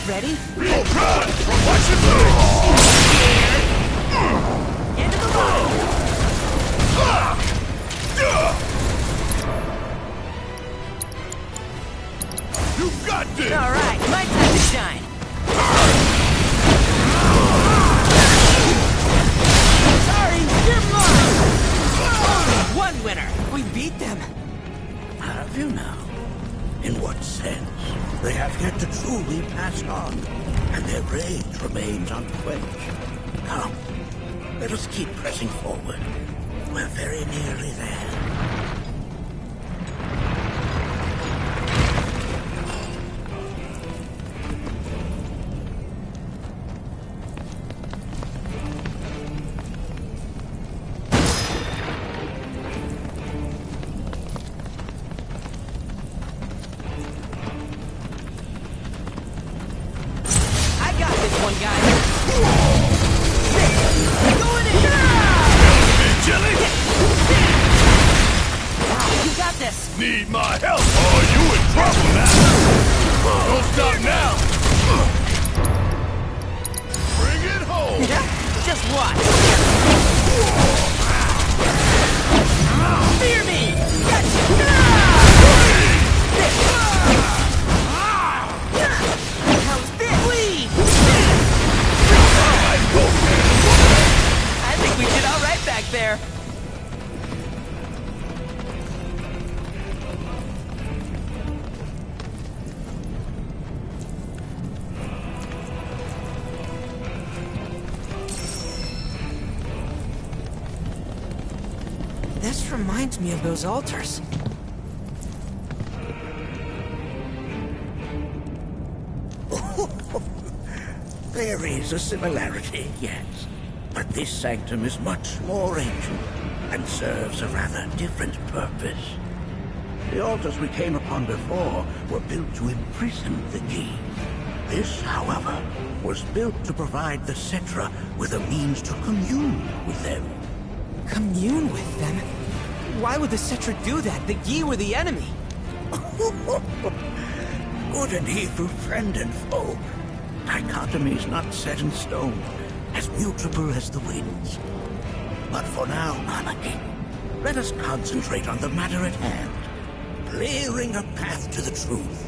Ready? All right! Watch it move! Into the road! You got this! All right, my time to shine. Sorry, you're mine! beat them. Have you now? In what sense? They have yet to truly pass on, and their rage remains unquenched. Come, let us keep pressing forward. We're very nearly there. Need my help, or you in trouble now. Don't stop now. Bring it home. Just watch. Fear me. How's this? Please. I think we did all right back there. This reminds me of those altars. There is a similarity, yes. But this sanctum is much more ancient and serves a rather different purpose. The altars we came upon before were built to imprison the Gi. This, however, was built to provide the Cetra with a means to commune with them. Commune with them? Why would the Cetra do that? The Gi were the enemy. Good and evil, friend and foe. Dichotomy is not set in stone, as mutable as the winds. But for now, Anarchy, let us concentrate on the matter at hand, clearing a path to the truth.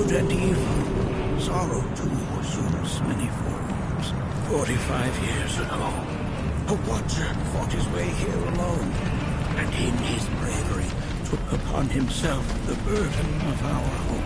And evil, sorrow too assumes many forms. 45 years ago, a watcher fought his way here alone, and in his bravery took upon himself the burden of our home.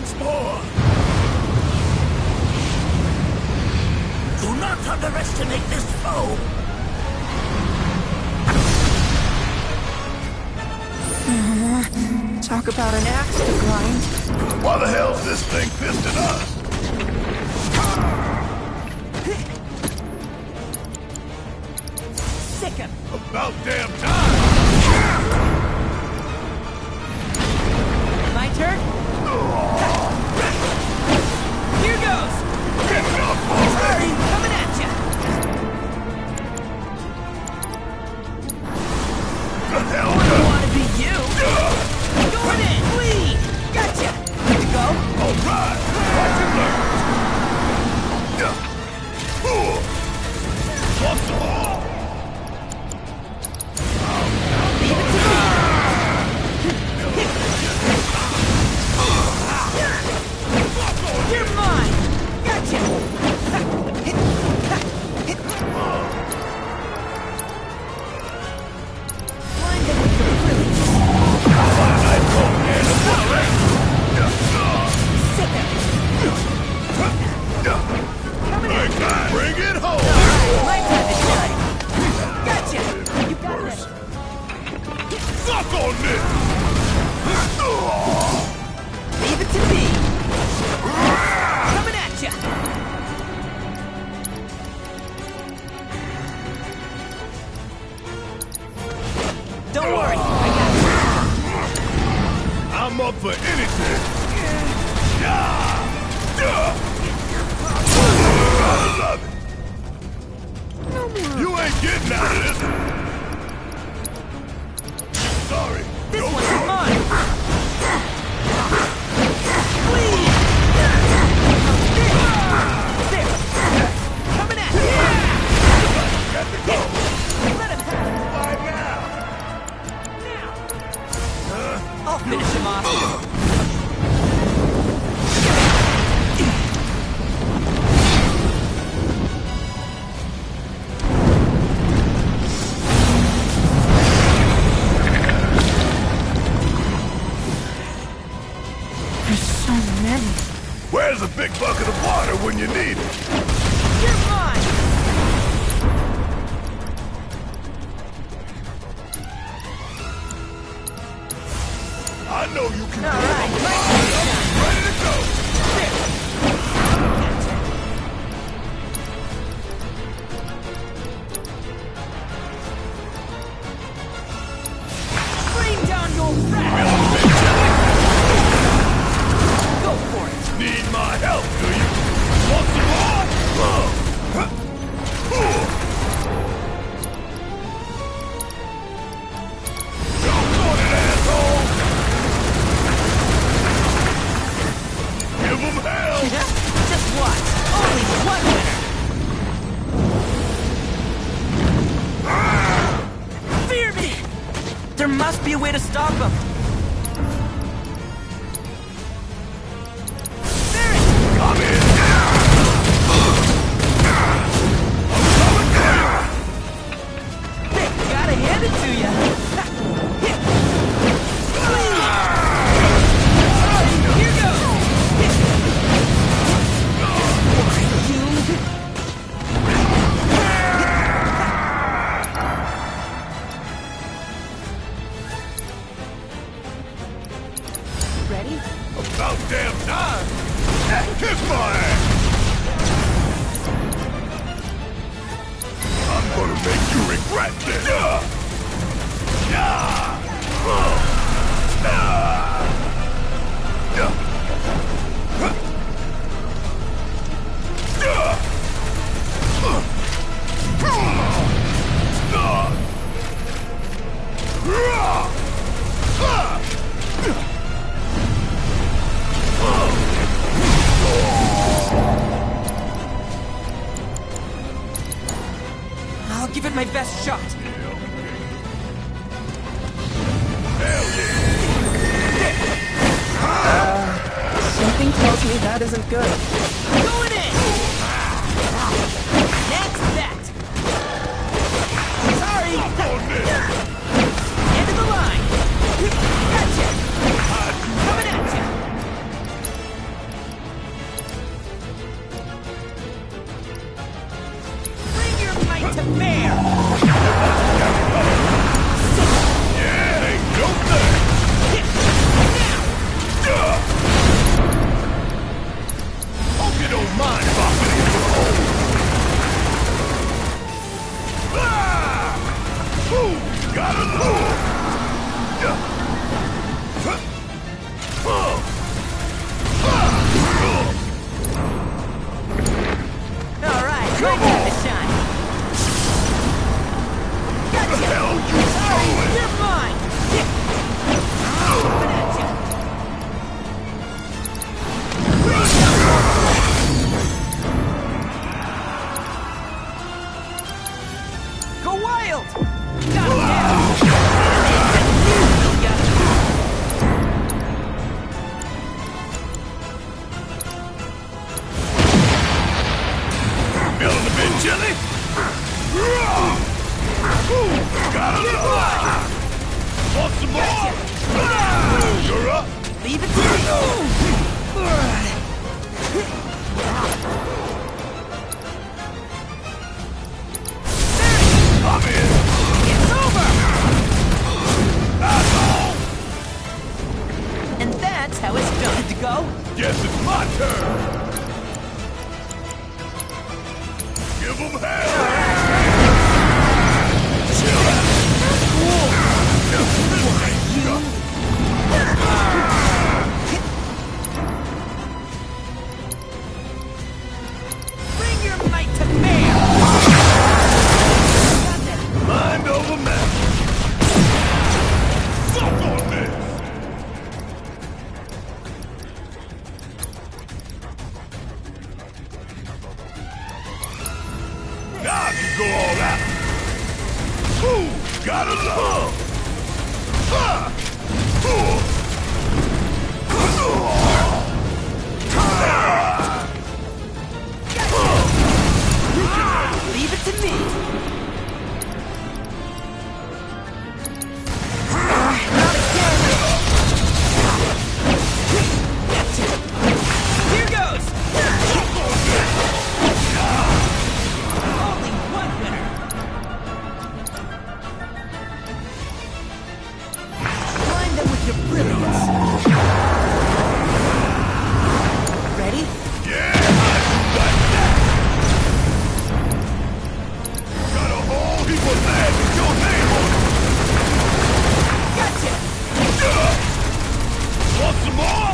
once more. Do not underestimate this foe. Talk about an axe to grind. Why the hell's this thing pissed at us? Sick him. About damn time! My turn? Here goes! Sorry, coming at ya! The hell? I wanna be you! Going in! Bleed! Gotcha! Good to go? Alright! Watch and learn! What's the ball? Leave it to me! You're mine! Gotcha! Blind them with your brilliance! Sick Coming in! Bring it home! My time to shine! Gotcha! You got this! Suck on this! Leave it to me! Coming at ya! Don't worry, I got you. I'm up for anything! I love it! You ain't getting out of this! Sorry! This one's mine! Please! There! Coming at you! Got to go! Let him have it! Why now? I'll finish him off. There's so many. Where's a big bucket of water when you need it? You're mine! I know you can do All right, it. Ready to go. Bring down your wrath! Go for it! Need my help, do you? Want some more? Jump on it, asshole! Give him hell! Just watch! Only one winner! Fear me! There must be a way to stop him! Come in! Gotta hand it to ya! Here goes! Ready? About damn time! Kiss my ass! I'm gonna make you regret this! I'll give it my best shot! Something tells me that isn't good. Going in! Next bet! Sorry! End of the line! Gotcha! Coming at ya! bear! Yeah, ain't no thing! Hope you don't mind if I fit into the hole! Ah! Ooh, gotta love! Alright, my time to shine. Gotcha! Alright, you're mine! Coming at ya! Go wild! Got him now! Feeling a bit chilly? Gotta love! Want some more? You're up! Leave it to me! I'm in! It's over! Asshole! And that's how it's done. To go? Guess it's my turn! Give them hell! Chill out! Bring your might to bear! Mind over matter! Suck on this! Now I can go all out! Ooh, gotta love! Ah! Ooh! Leave it to me! Not again! Gotcha! Here goes! Only one winner! Blind them with your brilliance! Ready? Yeah, like that! Got a whole heap of land with your name on it! Gotcha! Want some more?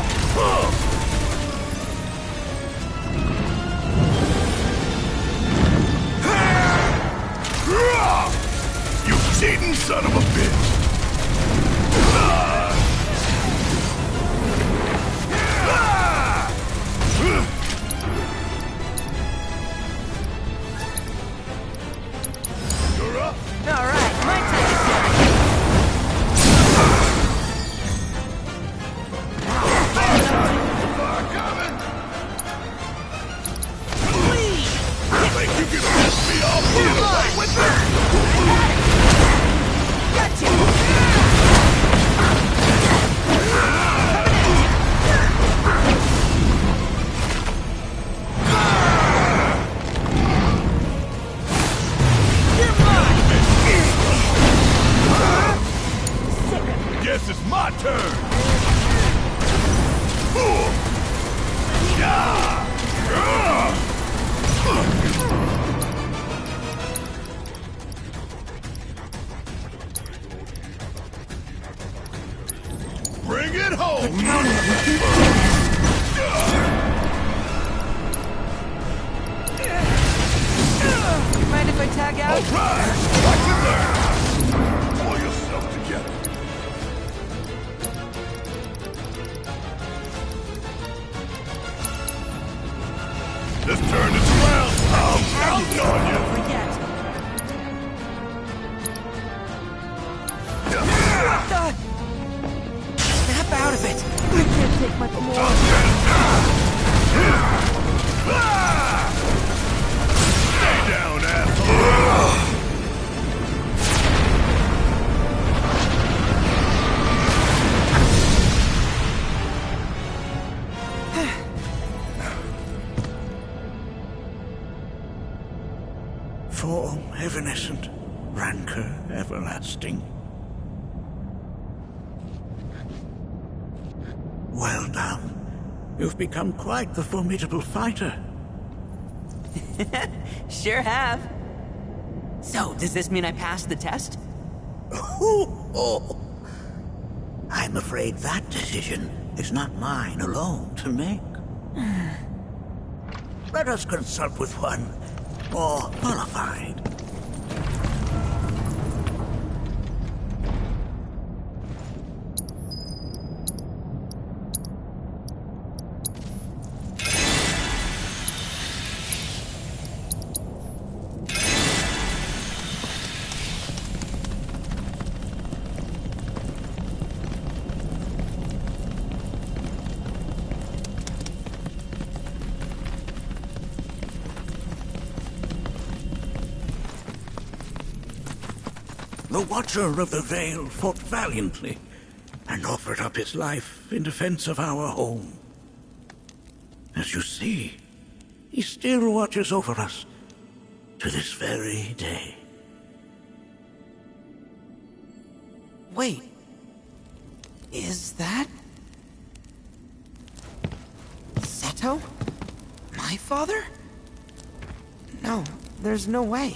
You cheating son of a bitch! You're up! Alright, my time to shine! Fire coming! Please! Think you can piss me off here right with this? Gotcha! You're mine! Guess it's my turn! Bring it home! Mind if I tag out? All right! Watch it there! Pull yourself together. Let's turn this around. I'm counting on you. Forget. Snap out of it. I can't take much more. Stay down, asshole! form evanescent, rancor everlasting. Well done. You've become quite the formidable fighter. Sure have. So, does this mean I passed the test? I'm afraid that decision is not mine alone to make. Let us consult with one more qualified. The Watcher of the Veil fought valiantly and offered up his life in defense of our home. As you see, he still watches over us to this very day. Wait. Is that... Seto? My father? No, there's no way.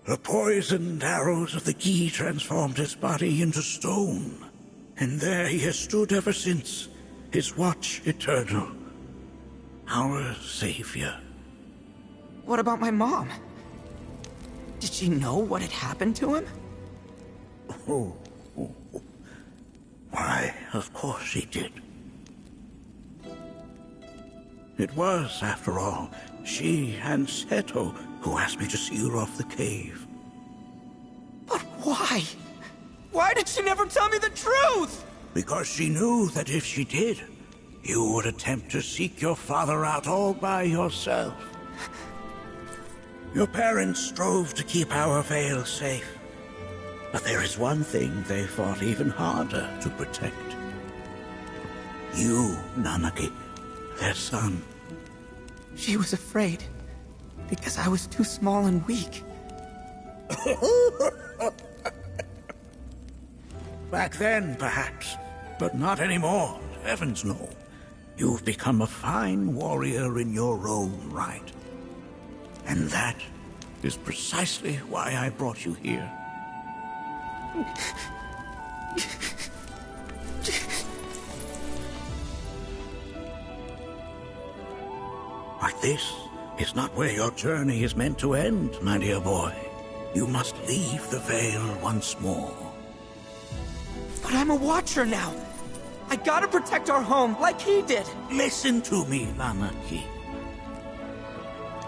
The poisoned arrows of the key transformed his body into stone, and there he has stood ever since, his watch eternal. Our savior. What about my mom? Did she know what had happened to him? Why, of course she did. It was, after all, she and Seto who asked me to seal off the cave. But why? Why did she never tell me the truth? Because she knew that if she did, you would attempt to seek your father out all by yourself. Your parents strove to keep our Veil safe. But there is one thing they fought even harder to protect. You, Nanaki, their son. She was afraid, because I was too small and weak. Back then, perhaps, but not anymore. Heavens no. You've become a fine warrior in your own right. And that is precisely why I brought you here. But this is not where your journey is meant to end, my dear boy. You must leave the Veil once more. But I'm a Watcher now. I gotta protect our home, like he did. Listen to me, Nanaki.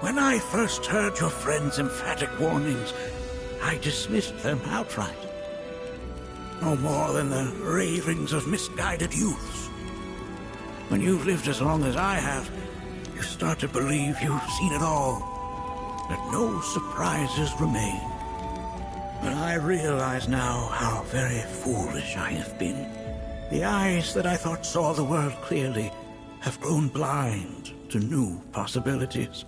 When I first heard your friend's emphatic warnings, I dismissed them outright. No more than the ravings of misguided youths. When you've lived as long as I have, you start to believe you've seen it all, that no surprises remain. But I realize now how very foolish I have been. The eyes that I thought saw the world clearly have grown blind to new possibilities.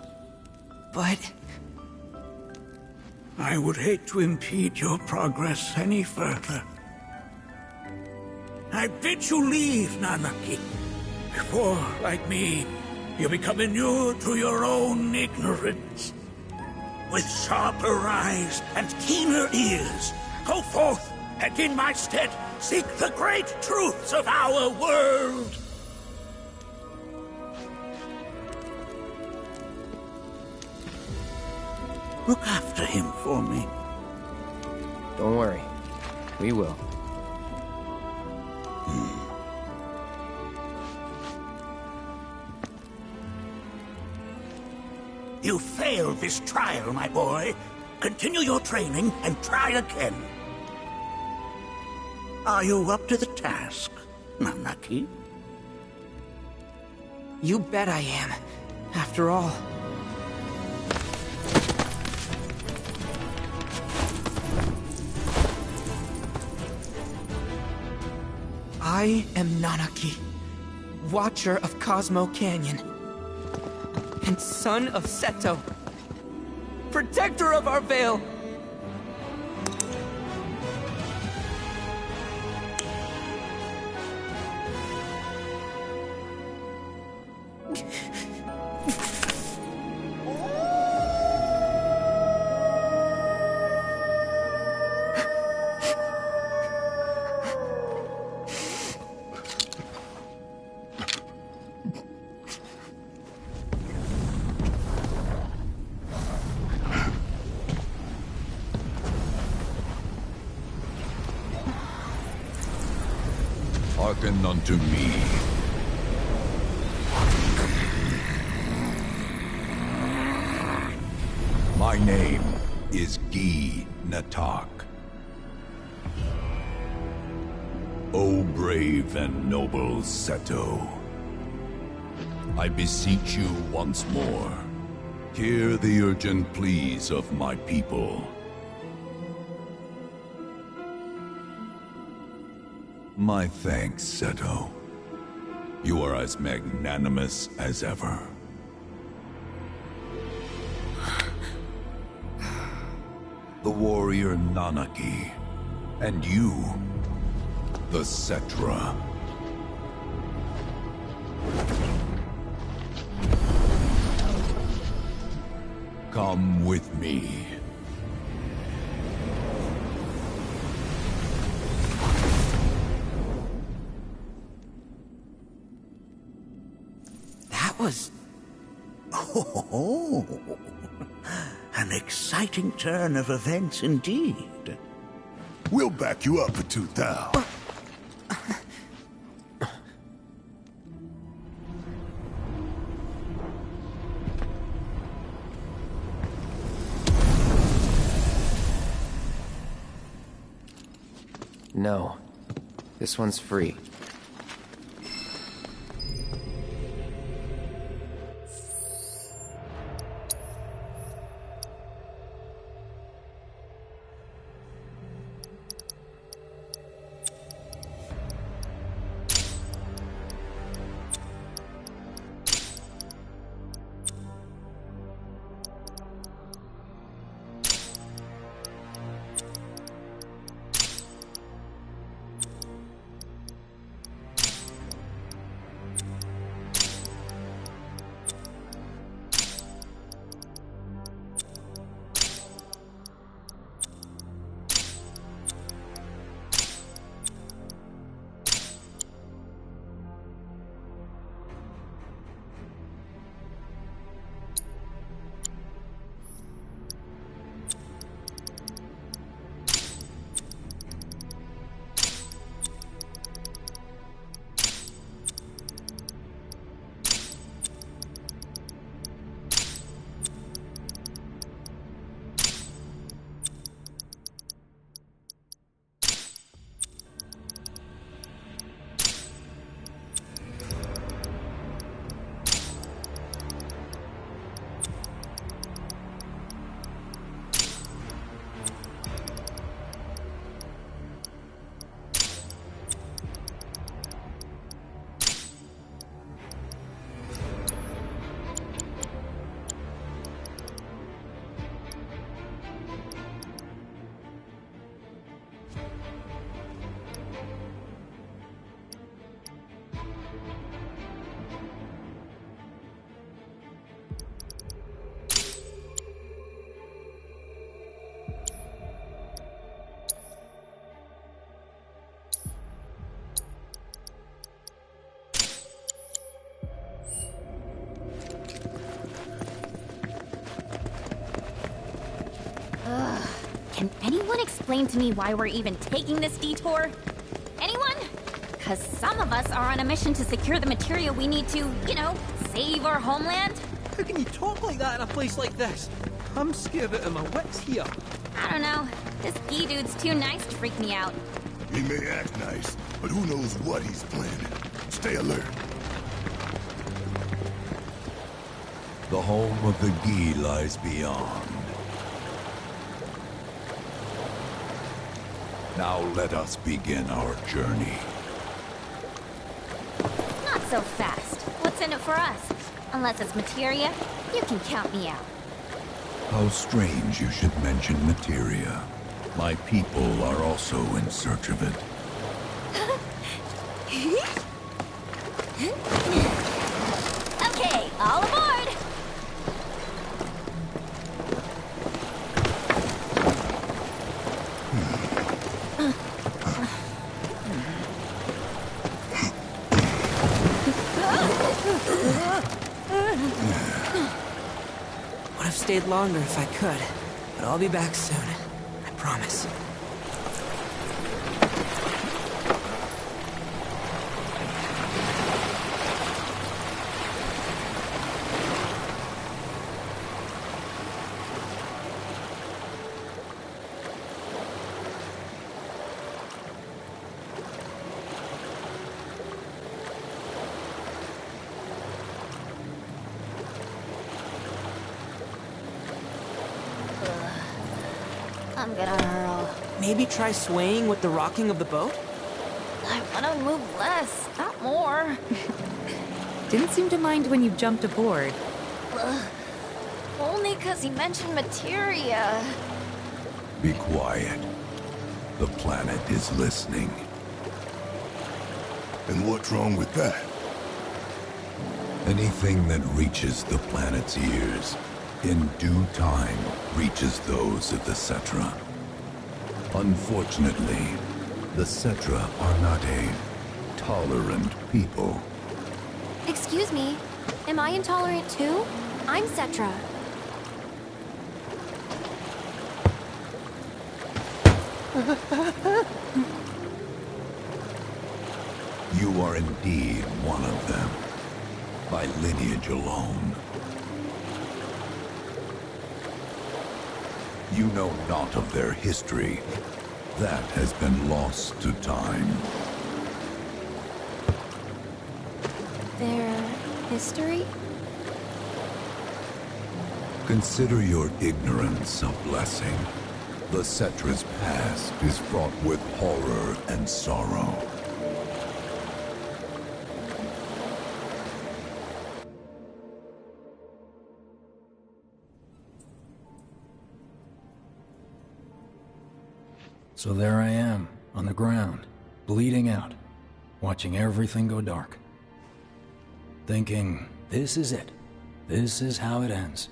But... I would hate to impede your progress any further. I bid you leave, Nanaki, before, like me, you become inured to your own ignorance. With sharper eyes and keener ears, go forth and in my stead seek the great truths of our world. Look after him for me. Don't worry. We will. You failed this trial, my boy. Continue your training and try again. Are you up to the task, Nanaki? You bet I am. After all... I am Nanaki, Watcher of Cosmo Canyon, and son of Seto. protector of our Vale. Hearken unto me. My name is Gi Natak. O brave and noble Seto, I beseech you once more, hear the urgent pleas of my people. My thanks, Seto. You are as magnanimous as ever. The warrior Nanaki, and you, the Cetra. Come with me. Was... Oh, an exciting turn of events indeed. We'll back you up for 2,000. No. This one's free. Can anyone explain to me why we're even taking this detour? Anyone? Because some of us are on a mission to secure the material we need to, you know, save our homeland. How can you talk like that in a place like this? I'm scared out of my wits here. I don't know. This Gi dude's too nice to freak me out. He may act nice, but who knows what he's planning. Stay alert. The home of the Gi lies beyond. Now let us begin our journey. Not so fast. What's in it for us? Unless it's materia, you can count me out. How strange you should mention materia. My people are also in search of it. Okay, all aboard! Would have stayed longer if I could, but I'll be back soon. I promise. I'm gonna hurl. Maybe try swaying with the rocking of the boat? I wanna move less, not more. Didn't seem to mind when you jumped aboard. Only 'cause he mentioned materia. Be quiet. The planet is listening. And what's wrong with that? Anything that reaches the planet's ears, in due time, reaches those of the Cetra. Unfortunately, the Cetra are not a tolerant people. Excuse me, am I intolerant too? I'm Cetra. You are indeed one of them, by lineage alone. You know not of their history. That has been lost to time. Their history? Consider your ignorance a blessing. The Cetra's past is fraught with horror and sorrow. So there I am, on the ground, bleeding out, watching everything go dark. Thinking, this is it. This is how it ends.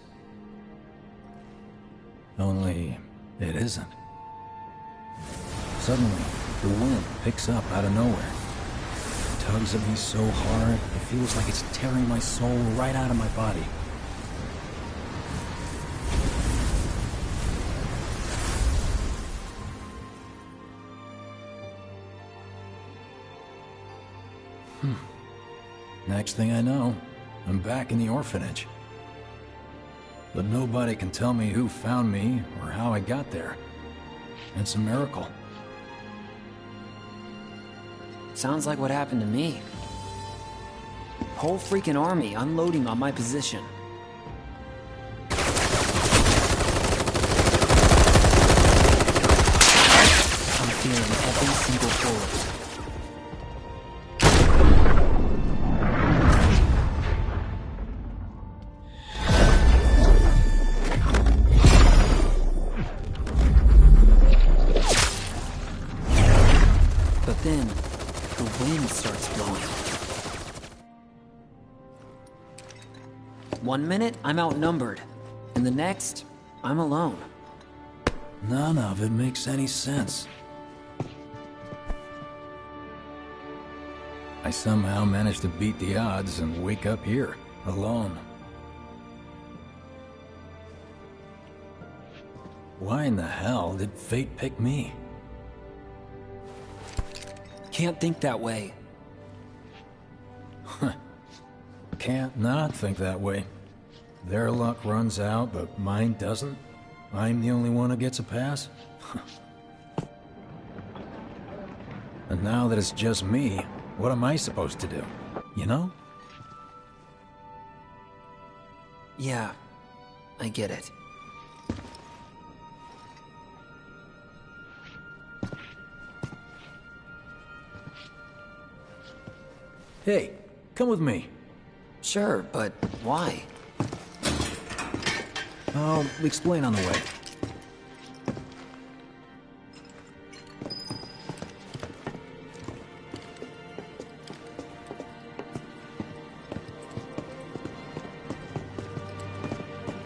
Only, it isn't. Suddenly, the wind picks up out of nowhere. It tugs at me so hard, it feels like it's tearing my soul right out of my body. Next thing I know, I'm back in the orphanage. But nobody can tell me who found me or how I got there. It's a miracle. Sounds like what happened to me. Whole freaking army unloading on my position. I'm feeling every single bullet. Then, the wind starts blowing. 1 minute, I'm outnumbered. And the next, I'm alone. None of it makes any sense. I somehow managed to beat the odds and wake up here, alone. Why in the hell did fate pick me? Can't think that way. Can't not think that way. Their luck runs out, but mine doesn't. I'm the only one who gets a pass. And now that it's just me, what am I supposed to do? You know? Yeah, I get it. Hey, come with me. Sure, but why? I'll explain on the way.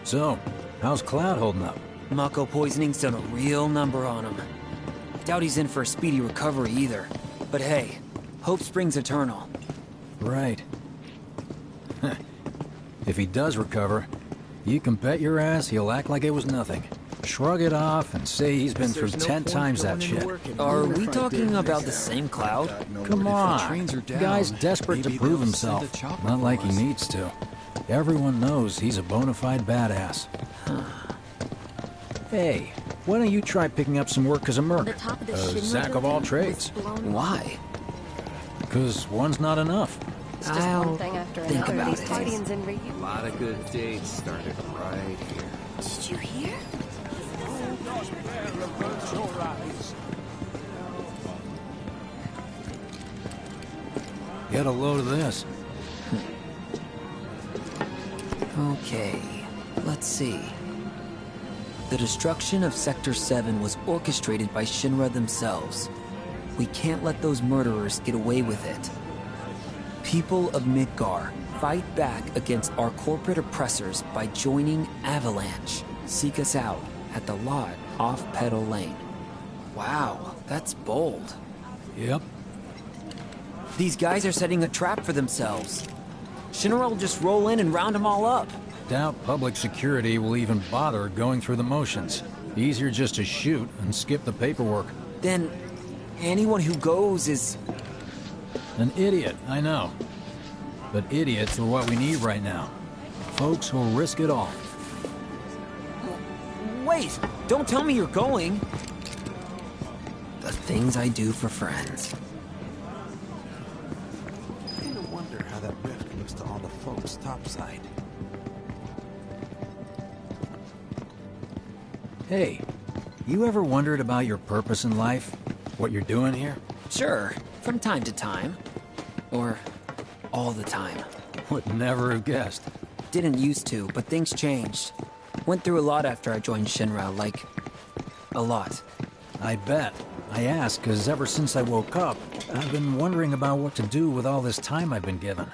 So, how's Cloud holding up? Mako poisoning's done a real number on him. Doubt he's in for a speedy recovery either. But hey, hope springs eternal. Right. If he does recover, you can bet your ass he'll act like it was nothing. Shrug it off and say he's been through 10 times that shit. Are we talking about the same Cloud? Come on, the guy's desperate to prove himself. Not like he needs to. Everyone knows he's a bona fide badass. Hey, why don't you try picking up some work as a merc? A Zack of all trades. Why? Because one's not enough. It's just one thing after think another. about These it. partyings and A lot of good dates started right here. Did you hear? Get a load of this. Okay, let's see. The destruction of Sector 7 was orchestrated by Shinra themselves. We can't let those murderers get away with it. People of Midgar, fight back against our corporate oppressors by joining Avalanche. Seek us out at the lot off Petal Lane. Wow, that's bold. Yep. These guys are setting a trap for themselves. Shinra will just roll in and round them all up. Doubt public security will even bother going through the motions. Easier just to shoot and skip the paperwork. Then, anyone who goes is... An idiot, I know. But idiots are what we need right now. Folks who'll risk it all. Wait! Don't tell me you're going! The things I do for friends. I kinda wonder how that rift looks to all the folks topside. Hey, you ever wondered about your purpose in life? What you're doing here? Sure, from time to time. Or all the time. Would never have guessed. Didn't used to, but things changed. Went through a lot after I joined Shinra, like... a lot. I bet. I ask because ever since I woke up, I've been wondering about what to do with all this time I've been given.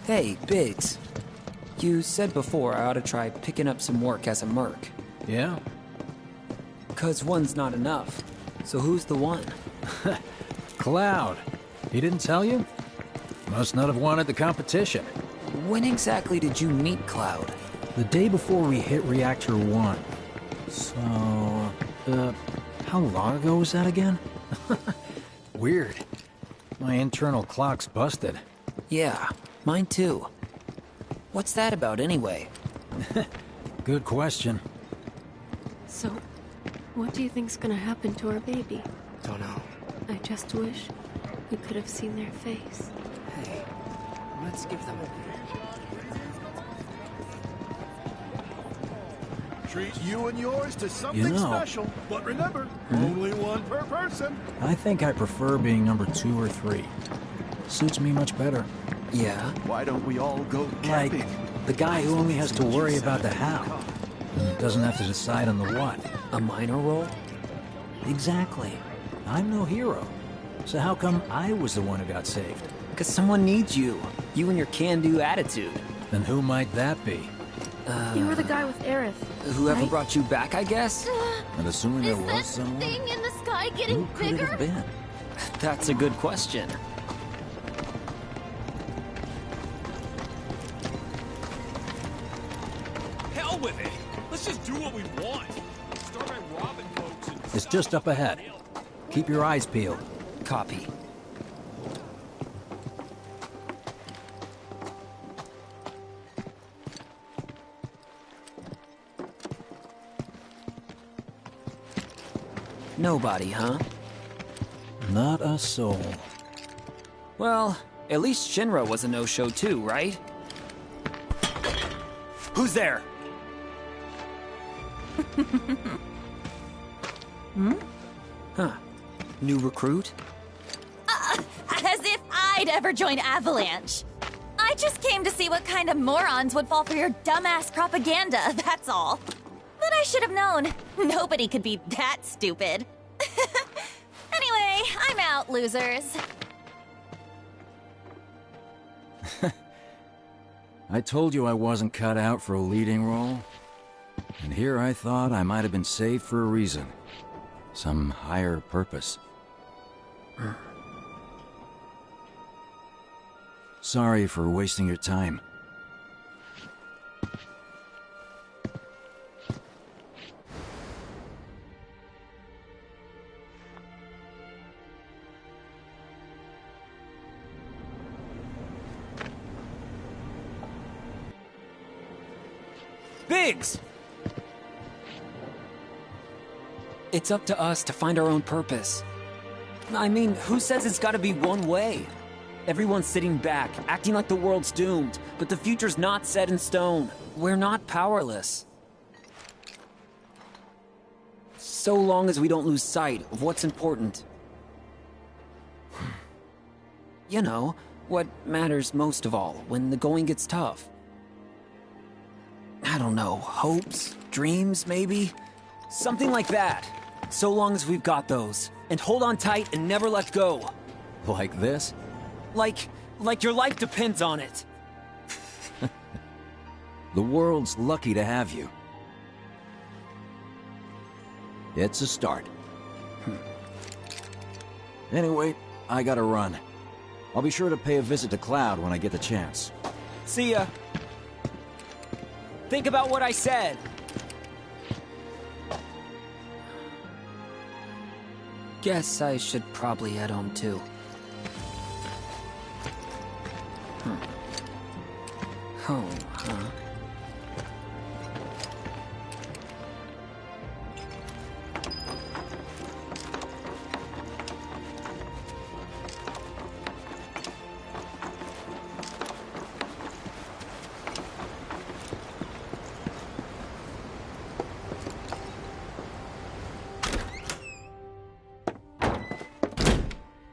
Hey, Biggs. You said before I ought to try picking up some work as a merc. Yeah? 'Cause one's not enough. So who's the one? Cloud. He didn't tell you? Must not have wanted the competition. When exactly did you meet Cloud? The day before we hit Reactor 1. So... how long ago was that again? Weird. My internal clock's busted. Yeah, mine too. What's that about anyway? Good question. So, what do you think's gonna happen to our baby? Don't know. I just wish we could have seen their face. Hey, let's give them a... Treat you and yours to something special. But remember, only one per person. I think I prefer being number 2 or 3. Suits me much better. Yeah? Why don't we all go camping? Like, the guy who only has to worry about the how. And doesn't have to decide on the what. A minor role? Exactly. I'm no hero. So how come I was the one who got saved? 'Cause someone needs you. You and your can-do attitude. Then who might that be? You were the guy with Aerith. Whoever right? brought you back, I guess? And assuming there was someone, Thing in the sky getting who could it have been? That's a good question. Hell with it. Let's just do what we want. Start by robbing folks and... It's just up ahead. Keep your eyes peeled. Copy. Nobody, huh? Not a soul. Well, at least Shinra was a no-show too, right? Who's there? Hmm? Huh. New recruit? I'd ever join Avalanche. I just came to see what kind of morons would fall for your dumbass propaganda, that's all. But I should have known. Nobody could be that stupid. Anyway, I'm out, losers. I told you I wasn't cut out for a leading role. And here I thought I might have been saved for a reason. Some higher purpose. Sorry for wasting your time. Biggs! It's up to us to find our own purpose. I mean, who says it's gotta be one way? Everyone's sitting back, acting like the world's doomed, but the future's not set in stone. We're not powerless. So long as we don't lose sight of what's important. You know, what matters most of all when the going gets tough. I don't know, hopes, dreams, maybe? Something like that. So long as we've got those. And hold on tight and never let go. Like this? Like your life depends on it. The world's lucky to have you. It's a start. Anyway, I gotta run. I'll be sure to pay a visit to Cloud when I get the chance. See ya. Think about what I said. Guess I should probably head home too. Home, huh?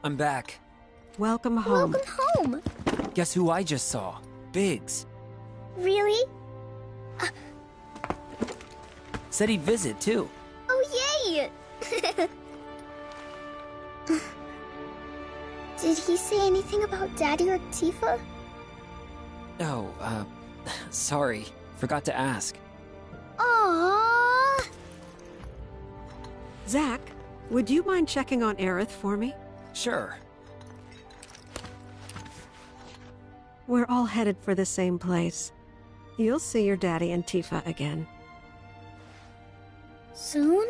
I'm back. Welcome home. Welcome home! Guess who I just saw? Biggs. Really? Said he'd visit, too. Oh, yay! Did he say anything about Daddy or Tifa? Oh, sorry. Forgot to ask. Aww! Zack, would you mind checking on Aerith for me? Sure. We're all headed for the same place. You'll see your daddy and Tifa again. Soon?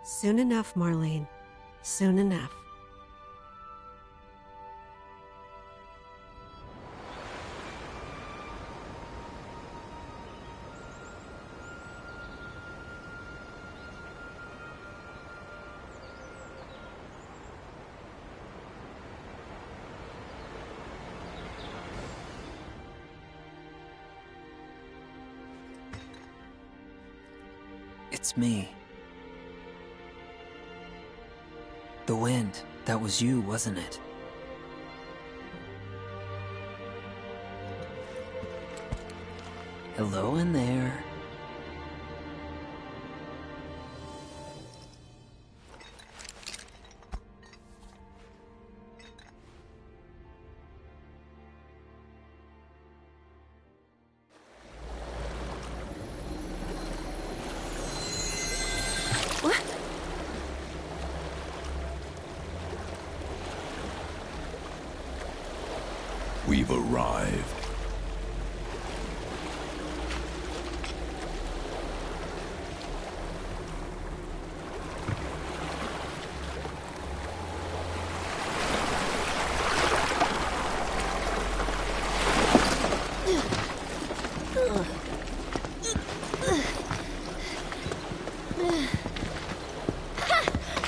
Soon enough, Marlene. Soon enough. It's me. The wind, that was you, wasn't it? Hello in there. We've arrived.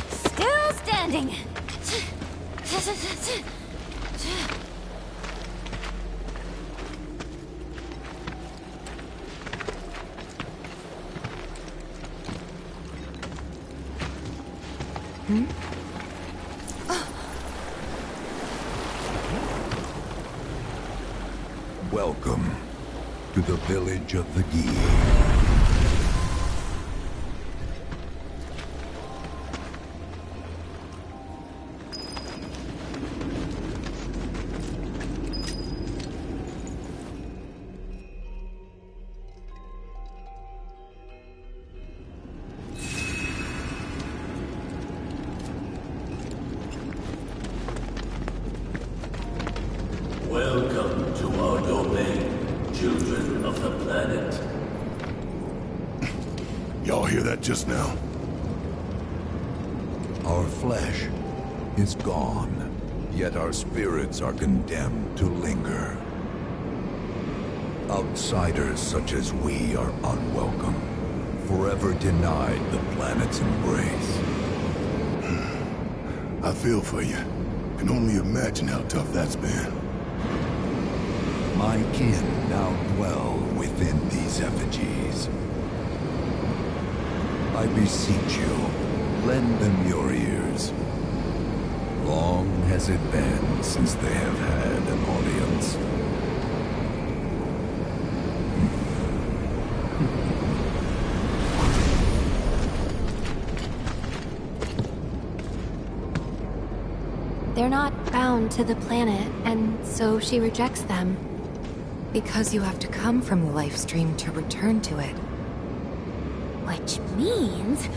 Still standing. Welcome to the village of the Gi. Welcome to our domain, children of the planet. Y'all hear that just now? Our flesh is gone, yet our spirits are condemned to linger. Outsiders such as we are unwelcome, forever denied the planet's embrace. I feel for you. Can only imagine how tough that's been. My kin now dwell within these effigies. I beseech you, lend them your ears. Long has it been since they have had an audience. They're not bound to the planet, and so she rejects them. Because you have to come from the life stream to return to it. Which means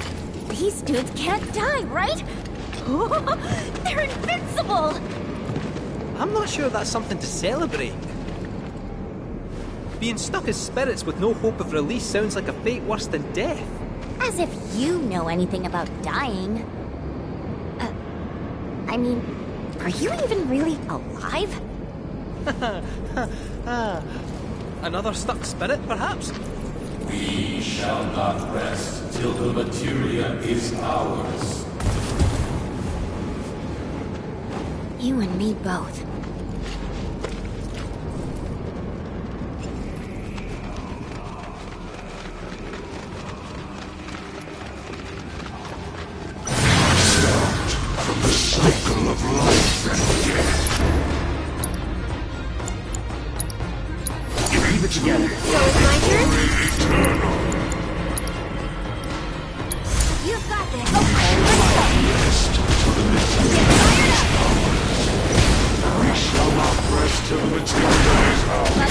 these dudes can't die, right? They're invincible! I'm not sure that's something to celebrate. Being stuck as spirits with no hope of release sounds like a fate worse than death. As if you know anything about dying. I mean, are you even really alive? Another stuck spirit, perhaps? We shall not rest till the materia is ours. You and me both. From the cycle of life and death. Keep it together. So it's my turn? You've got this. We shall not rest till the materia is ours.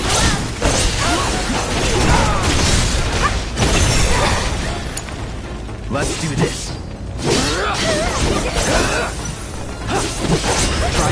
Let's do this. Try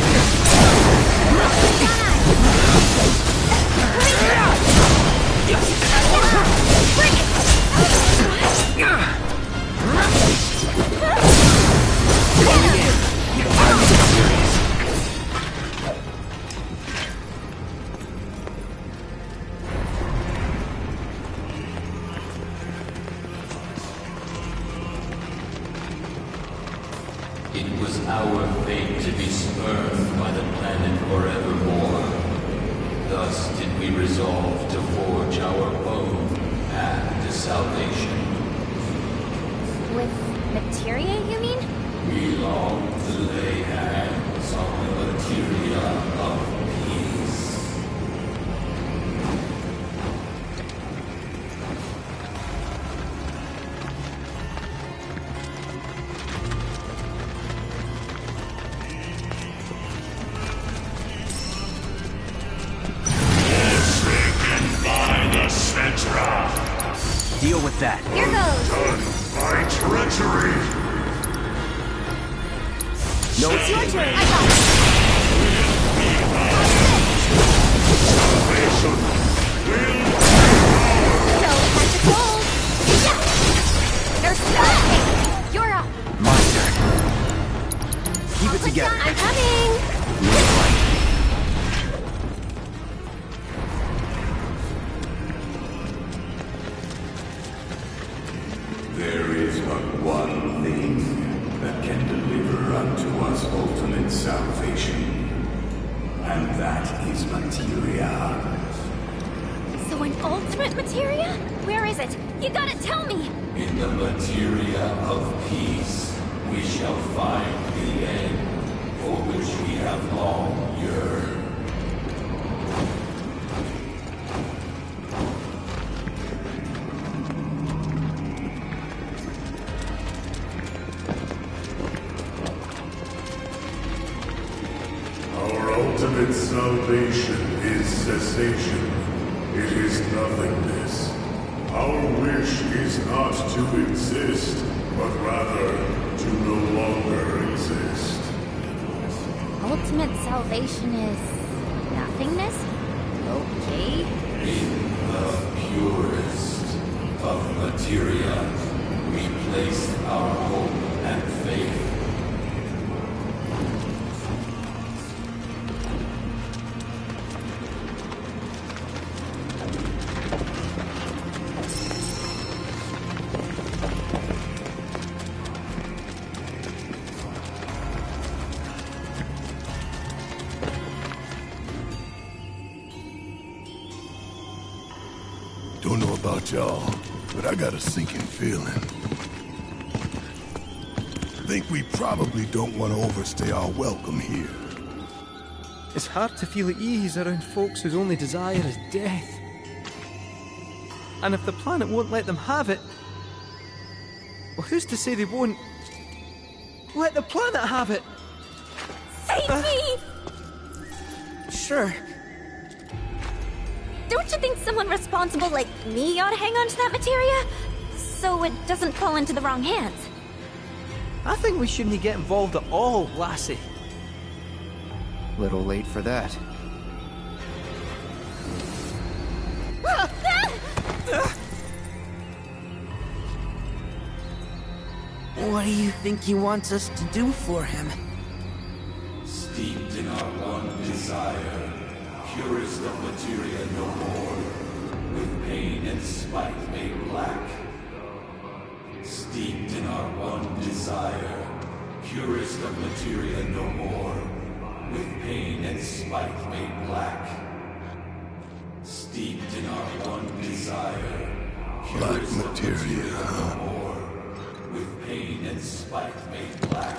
It was our fate to be spurned by the planet forevermore. Thus did we resolve to forge our own path to salvation. With materia, you mean? We long to lay hands on the materia of peace. Deal with that. Here goes. Done by treachery. No It's your escape. turn. I got it. Salvation will So, catch a cold. Yeah. They're stuck. You're up. My turn. Keep it together. I'm coming. There is but one thing that can deliver unto us ultimate salvation, and that is materia. So an ultimate materia? Where is it? You gotta tell me. In the materia of peace, we shall find the end for which we have long yearned. ultimate salvation is cessation. It is nothingness. Our wish is not to exist, but rather to no longer exist. Ultimate salvation is nothingness? Okay. In the purest of materia, we place our hope and faith. Don't know about y'all, but I got a sinking feeling. Think we probably don't want to overstay our welcome here. It's hard to feel at ease around folks whose only desire is death. And if the planet won't let them have it, well, who's to say they won't let the planet have it? Save me! Sure. Don't you think someone responsible like me ought to hang on to that materia? So it doesn't fall into the wrong hands. I think we shouldn't get involved at all, lassie. Little late for that. What do you think he wants us to do for him? Steeped in our one desire, purest of materia no more, with pain and spite made black. Steeped in our one desire, purest of materia no more, with pain and spite made black. Steeped in our one desire, Black purest of materia, no huh? more, with pain and spite made black.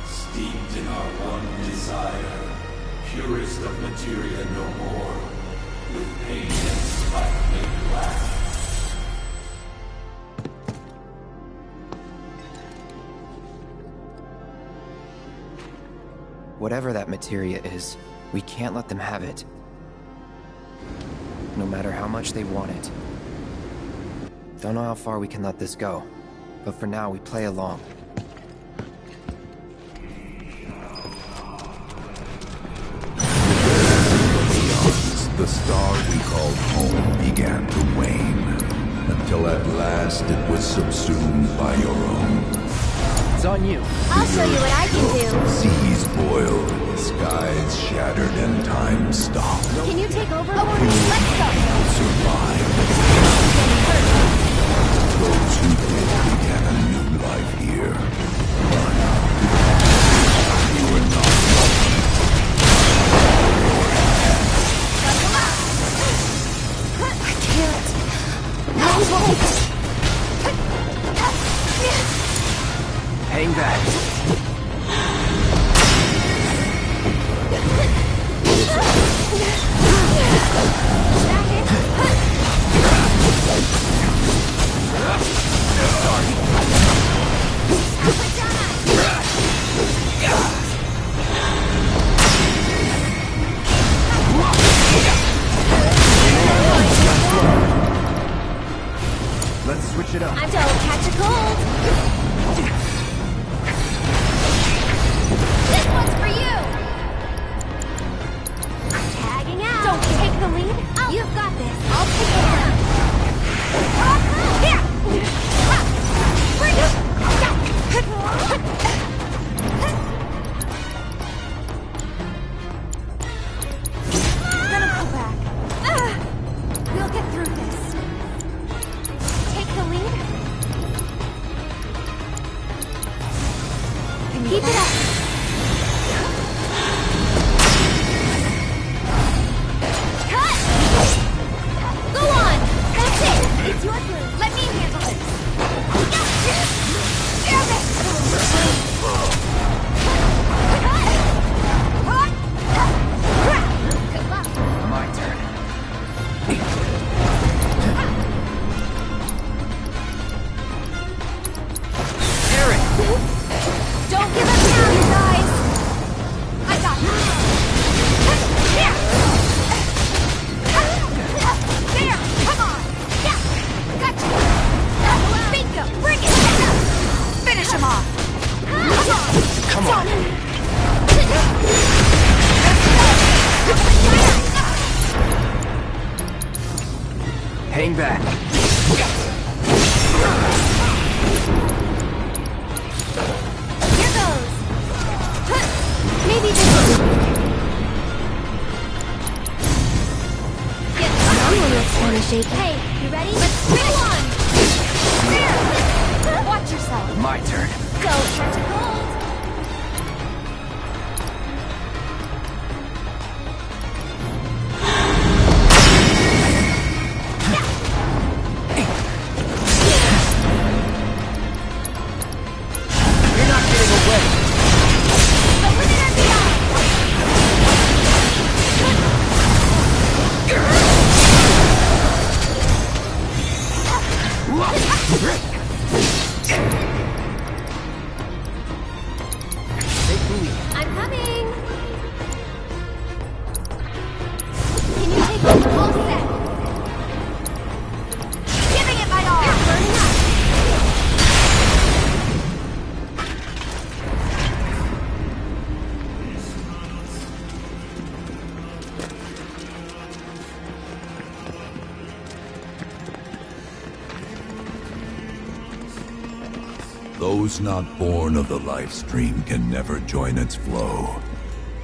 Steeped in our one desire, purest of materia no more, with pain and spite made black. Whatever that materia is, we can't let them have it. No matter how much they want it. Don't know how far we can let this go, but for now we play along. The star we called home began to wane, until at last it was subsumed by your own. It's on you. I'll show you what I can do. Seas boiled, skies shattered, and time stopped. Can you take over? Oh, let's go. Survived. Those who did began a new life here. But you were not lucky. I can't. No way. Hang back. Sorry. Falling back. Here goes. Maybe this. Someone looks kind of shaky. Hey, you ready? Let's go on. There. Watch yourself. My turn. Don't catch a cold. I'm coming. Can you take the whole set? Giving it my all. You're burning up. Those not born of the life stream can never join its flow.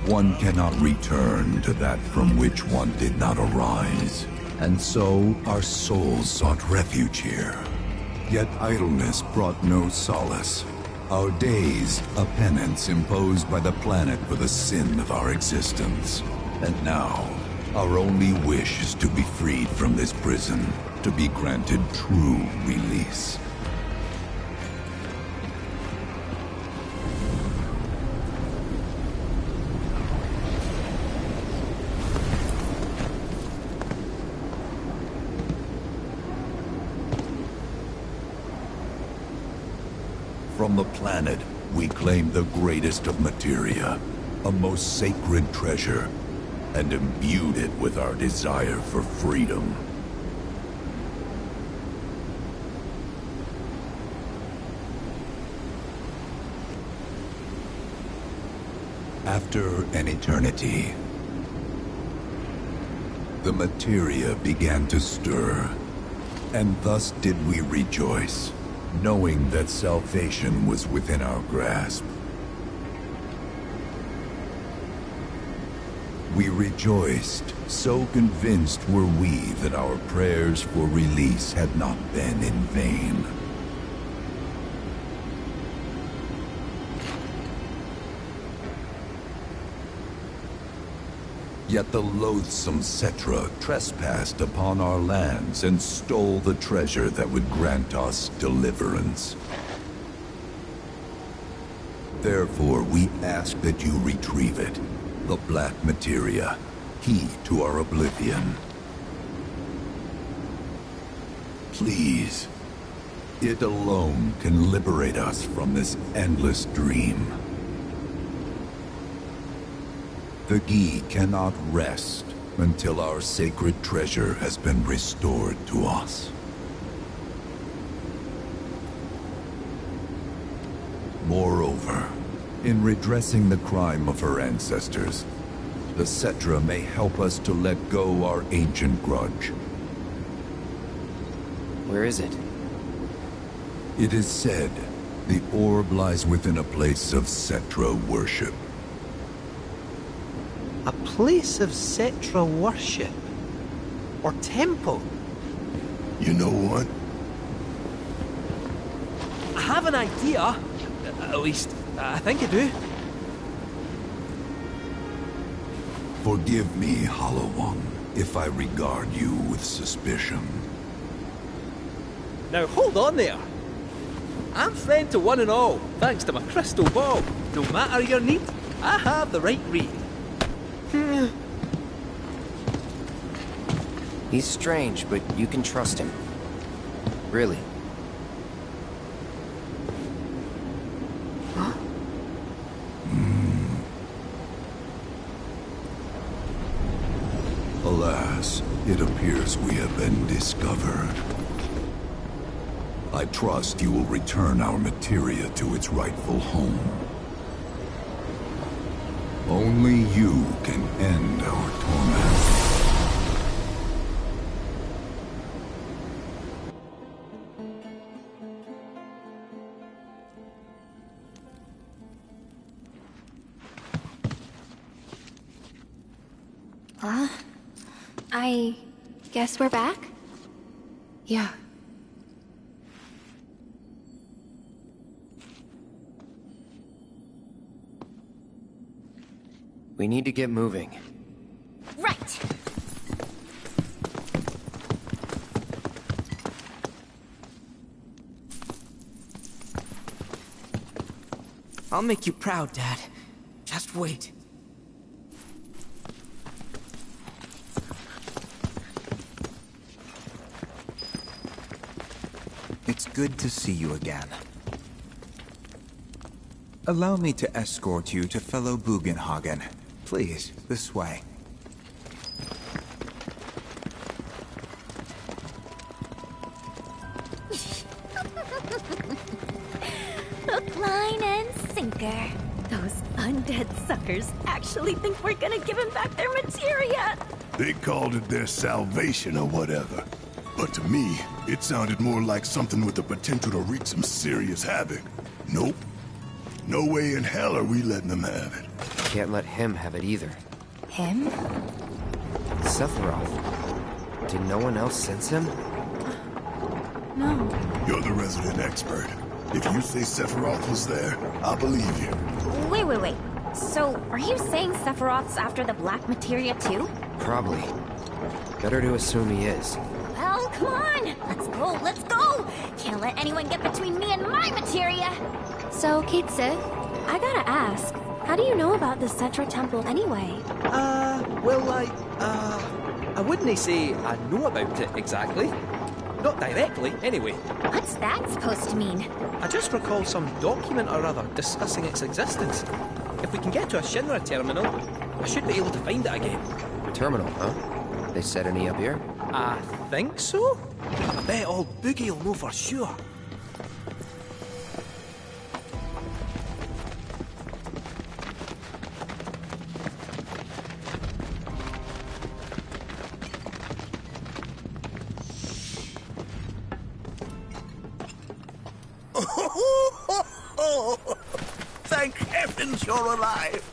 One cannot return to that from which one did not arise. And so our souls sought refuge here. Yet idleness brought no solace. Our days, a penance imposed by the planet for the sin of our existence. And now, our only wish is to be freed from this prison, to be granted true release. From the planet, we claim the greatest of materia, a most sacred treasure, and imbued it with our desire for freedom. After an eternity, the materia began to stir, and thus did we rejoice, knowing that salvation was within our grasp. We rejoiced, so convinced were we that our prayers for release had not been in vain. Yet the loathsome Cetra trespassed upon our lands and stole the treasure that would grant us deliverance. Therefore, we ask that you retrieve it, the black materia, key to our oblivion. Please, it alone can liberate us from this endless dream. The Gi cannot rest until our sacred treasure has been restored to us. Moreover, in redressing the crime of her ancestors, the Cetra may help us to let go our ancient grudge. Where is it? It is said the orb lies within a place of Cetra worship. A place of Cetra worship? Or temple? You know what? I have an idea. At least, I think I do. Forgive me, Hollow One, if I regard you with suspicion. Now hold on there. I'm friend to one and all, thanks to my crystal ball. No matter your need, I have the right read. He's strange, but you can trust him. Really. Alas, it appears we have been discovered. I trust you will return our materia to its rightful home. Only you can end our torment. I guess we're back? Yeah. We need to get moving. Right! I'll make you proud, Dad. Just wait. It's good to see you again. Allow me to escort you to fellow Bugenhagen. Please, this way. Hook, line, and sinker. Those undead suckers actually think we're gonna give him back their materia. They called it their salvation or whatever. But to me, it sounded more like something with the potential to wreak some serious havoc. Nope. No way in hell are we letting them have it. Can't let him have it either. Him? Sephiroth. Did no one else sense him? No. You're the resident expert. If you say Sephiroth was there, I'll believe you. Wait. So, are you saying Sephiroth's after the black materia too? Probably. Better to assume he is. Well, come on! Let's go! Can't let anyone get between me and my materia! So, Kate Sith, I gotta ask, how do you know about the Cetra Temple anyway? Well, I wouldn't say I know about it exactly. Not directly, anyway. What's that supposed to mean? I just recall some document or other discussing its existence. If we can get to a Shinra terminal, I should be able to find it again. Terminal, huh? They set any up here? I think so? I bet old Boogie will know for sure. Thank heavens you're alive.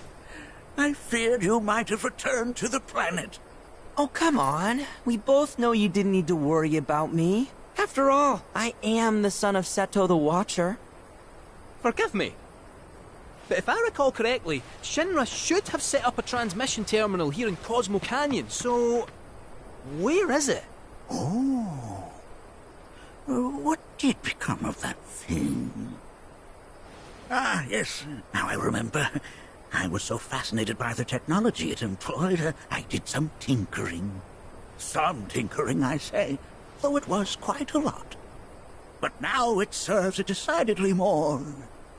I feared you might have returned to the planet. Oh, come on. We both know you didn't need to worry about me. After all, I am the son of Seto the Watcher. Forgive me, but if I recall correctly, Shinra should have set up a transmission terminal here in Cosmo Canyon, so... where is it? Oh. What did become of that thing? Ah, yes, now I remember. I was so fascinated by the technology it employed, I did some tinkering. Some tinkering, I say, though it was quite a lot. But now it serves a decidedly more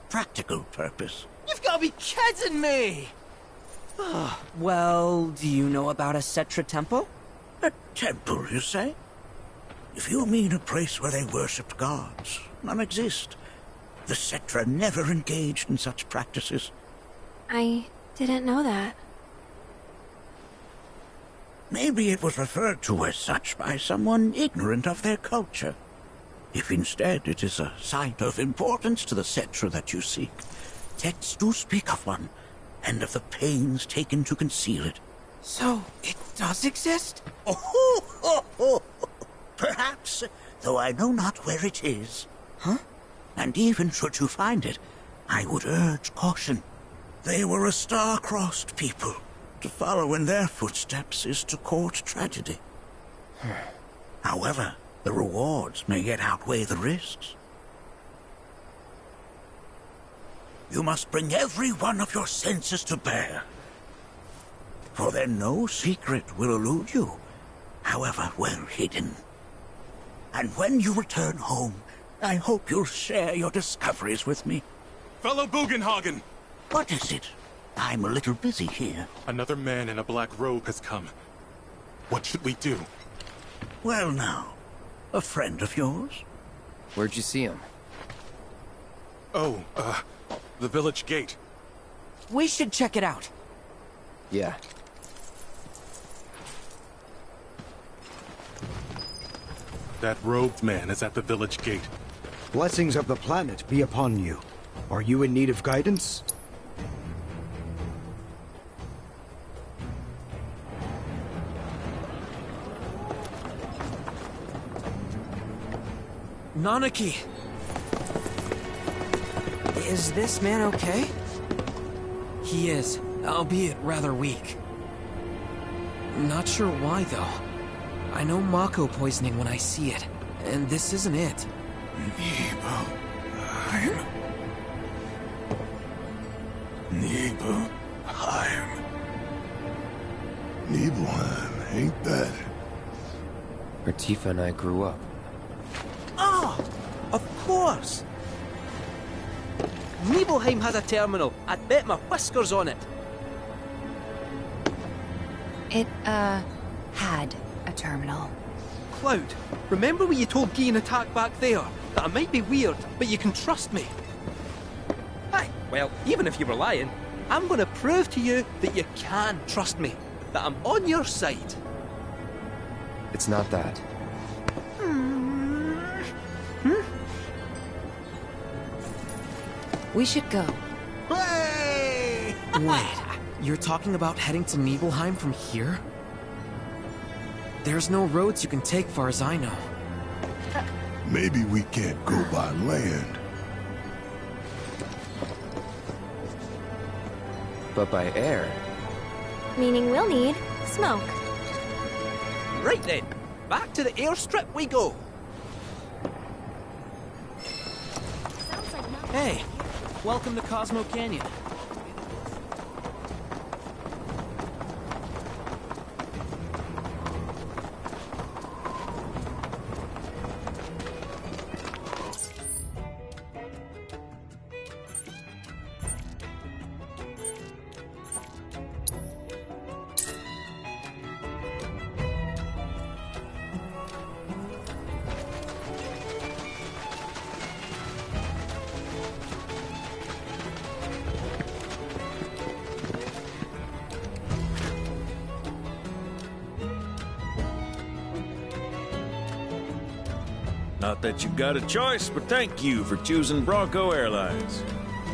practical purpose. You've got to be kidding me! Well, do you know about a Cetra temple? A temple, you say? If you mean a place where they worshipped gods, none exist. The Cetra never engaged in such practices. I didn't know that. Maybe it was referred to as such by someone ignorant of their culture. If instead it is a site of importance to the Cetra that you seek, texts do speak of one, and of the pains taken to conceal it. So, it does exist? Oh, perhaps, though I know not where it is. Huh? And even should you find it, I would urge caution. They were a star-crossed people. To follow in their footsteps is to court tragedy. However, the rewards may yet outweigh the risks. You must bring every one of your senses to bear. For then no secret will elude you, however well hidden. And when you return home, I hope you'll share your discoveries with me. Fellow Bugenhagen! What is it? I'm a little busy here. Another man in a black robe has come. What should we do? Well now, a friend of yours? Where'd you see him? Oh, the village gate. We should check it out. Yeah. That robed man is at the village gate. Blessings of the planet be upon you. Are you in need of guidance? Nanaki! Is this man okay? He is, albeit rather weak. Not sure why, though. I know Mako poisoning when I see it, and this isn't it. Nibelheim. Nibelheim, ain't that? Where Tifa and I grew up. Oh! Of course! Nibelheim has a terminal. I'd bet my whiskers on it. It, had a terminal. Cloud, remember when you told Gian attack back there? That I might be weird, but you can trust me. Aye, well, even if you were lying, I'm gonna prove to you that you can trust me. That I'm on your side. It's not that. We should go. Hey! Wait, you're talking about heading to Nibelheim from here? There's no roads you can take far as I know. Maybe we can't go by land. But by air. Meaning we'll need smoke. Right then, back to the airstrip we go. Hey, welcome to Cosmo Canyon. Not that you've got a choice, but thank you for choosing Bronco Airlines.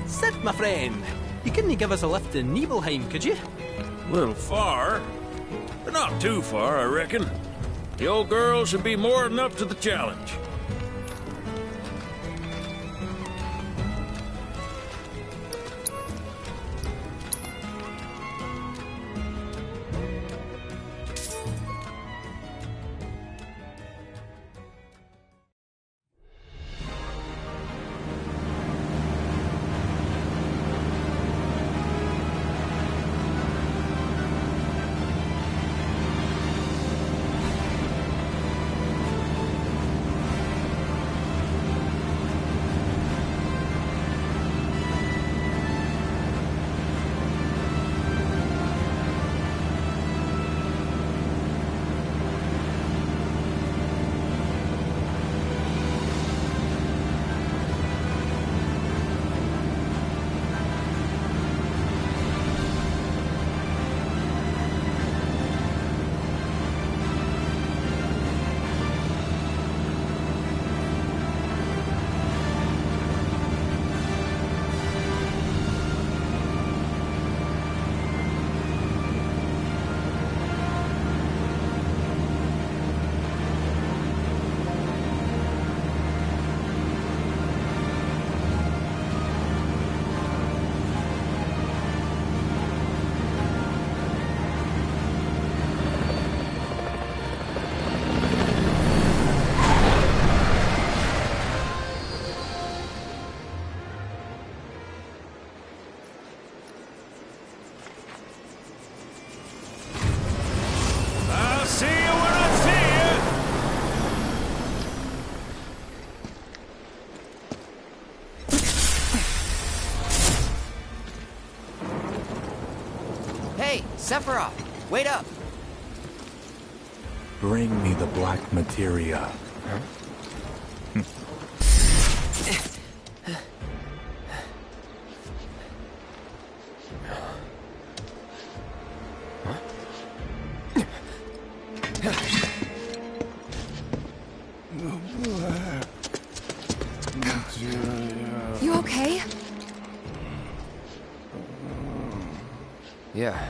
Sit, my friend. You couldn't give us a lift to Nibelheim, could you? A little far, but not too far, I reckon. The old girl should be more than up to the challenge. Sephiroth, wait up! Bring me the black materia. You okay? Yeah.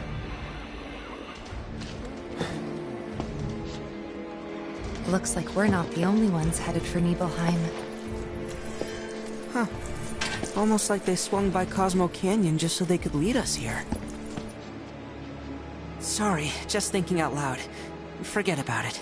Looks like we're not the only ones headed for Nibelheim. Almost like they swung by Cosmo Canyon just so they could lead us here. Sorry, just thinking out loud. Forget about it.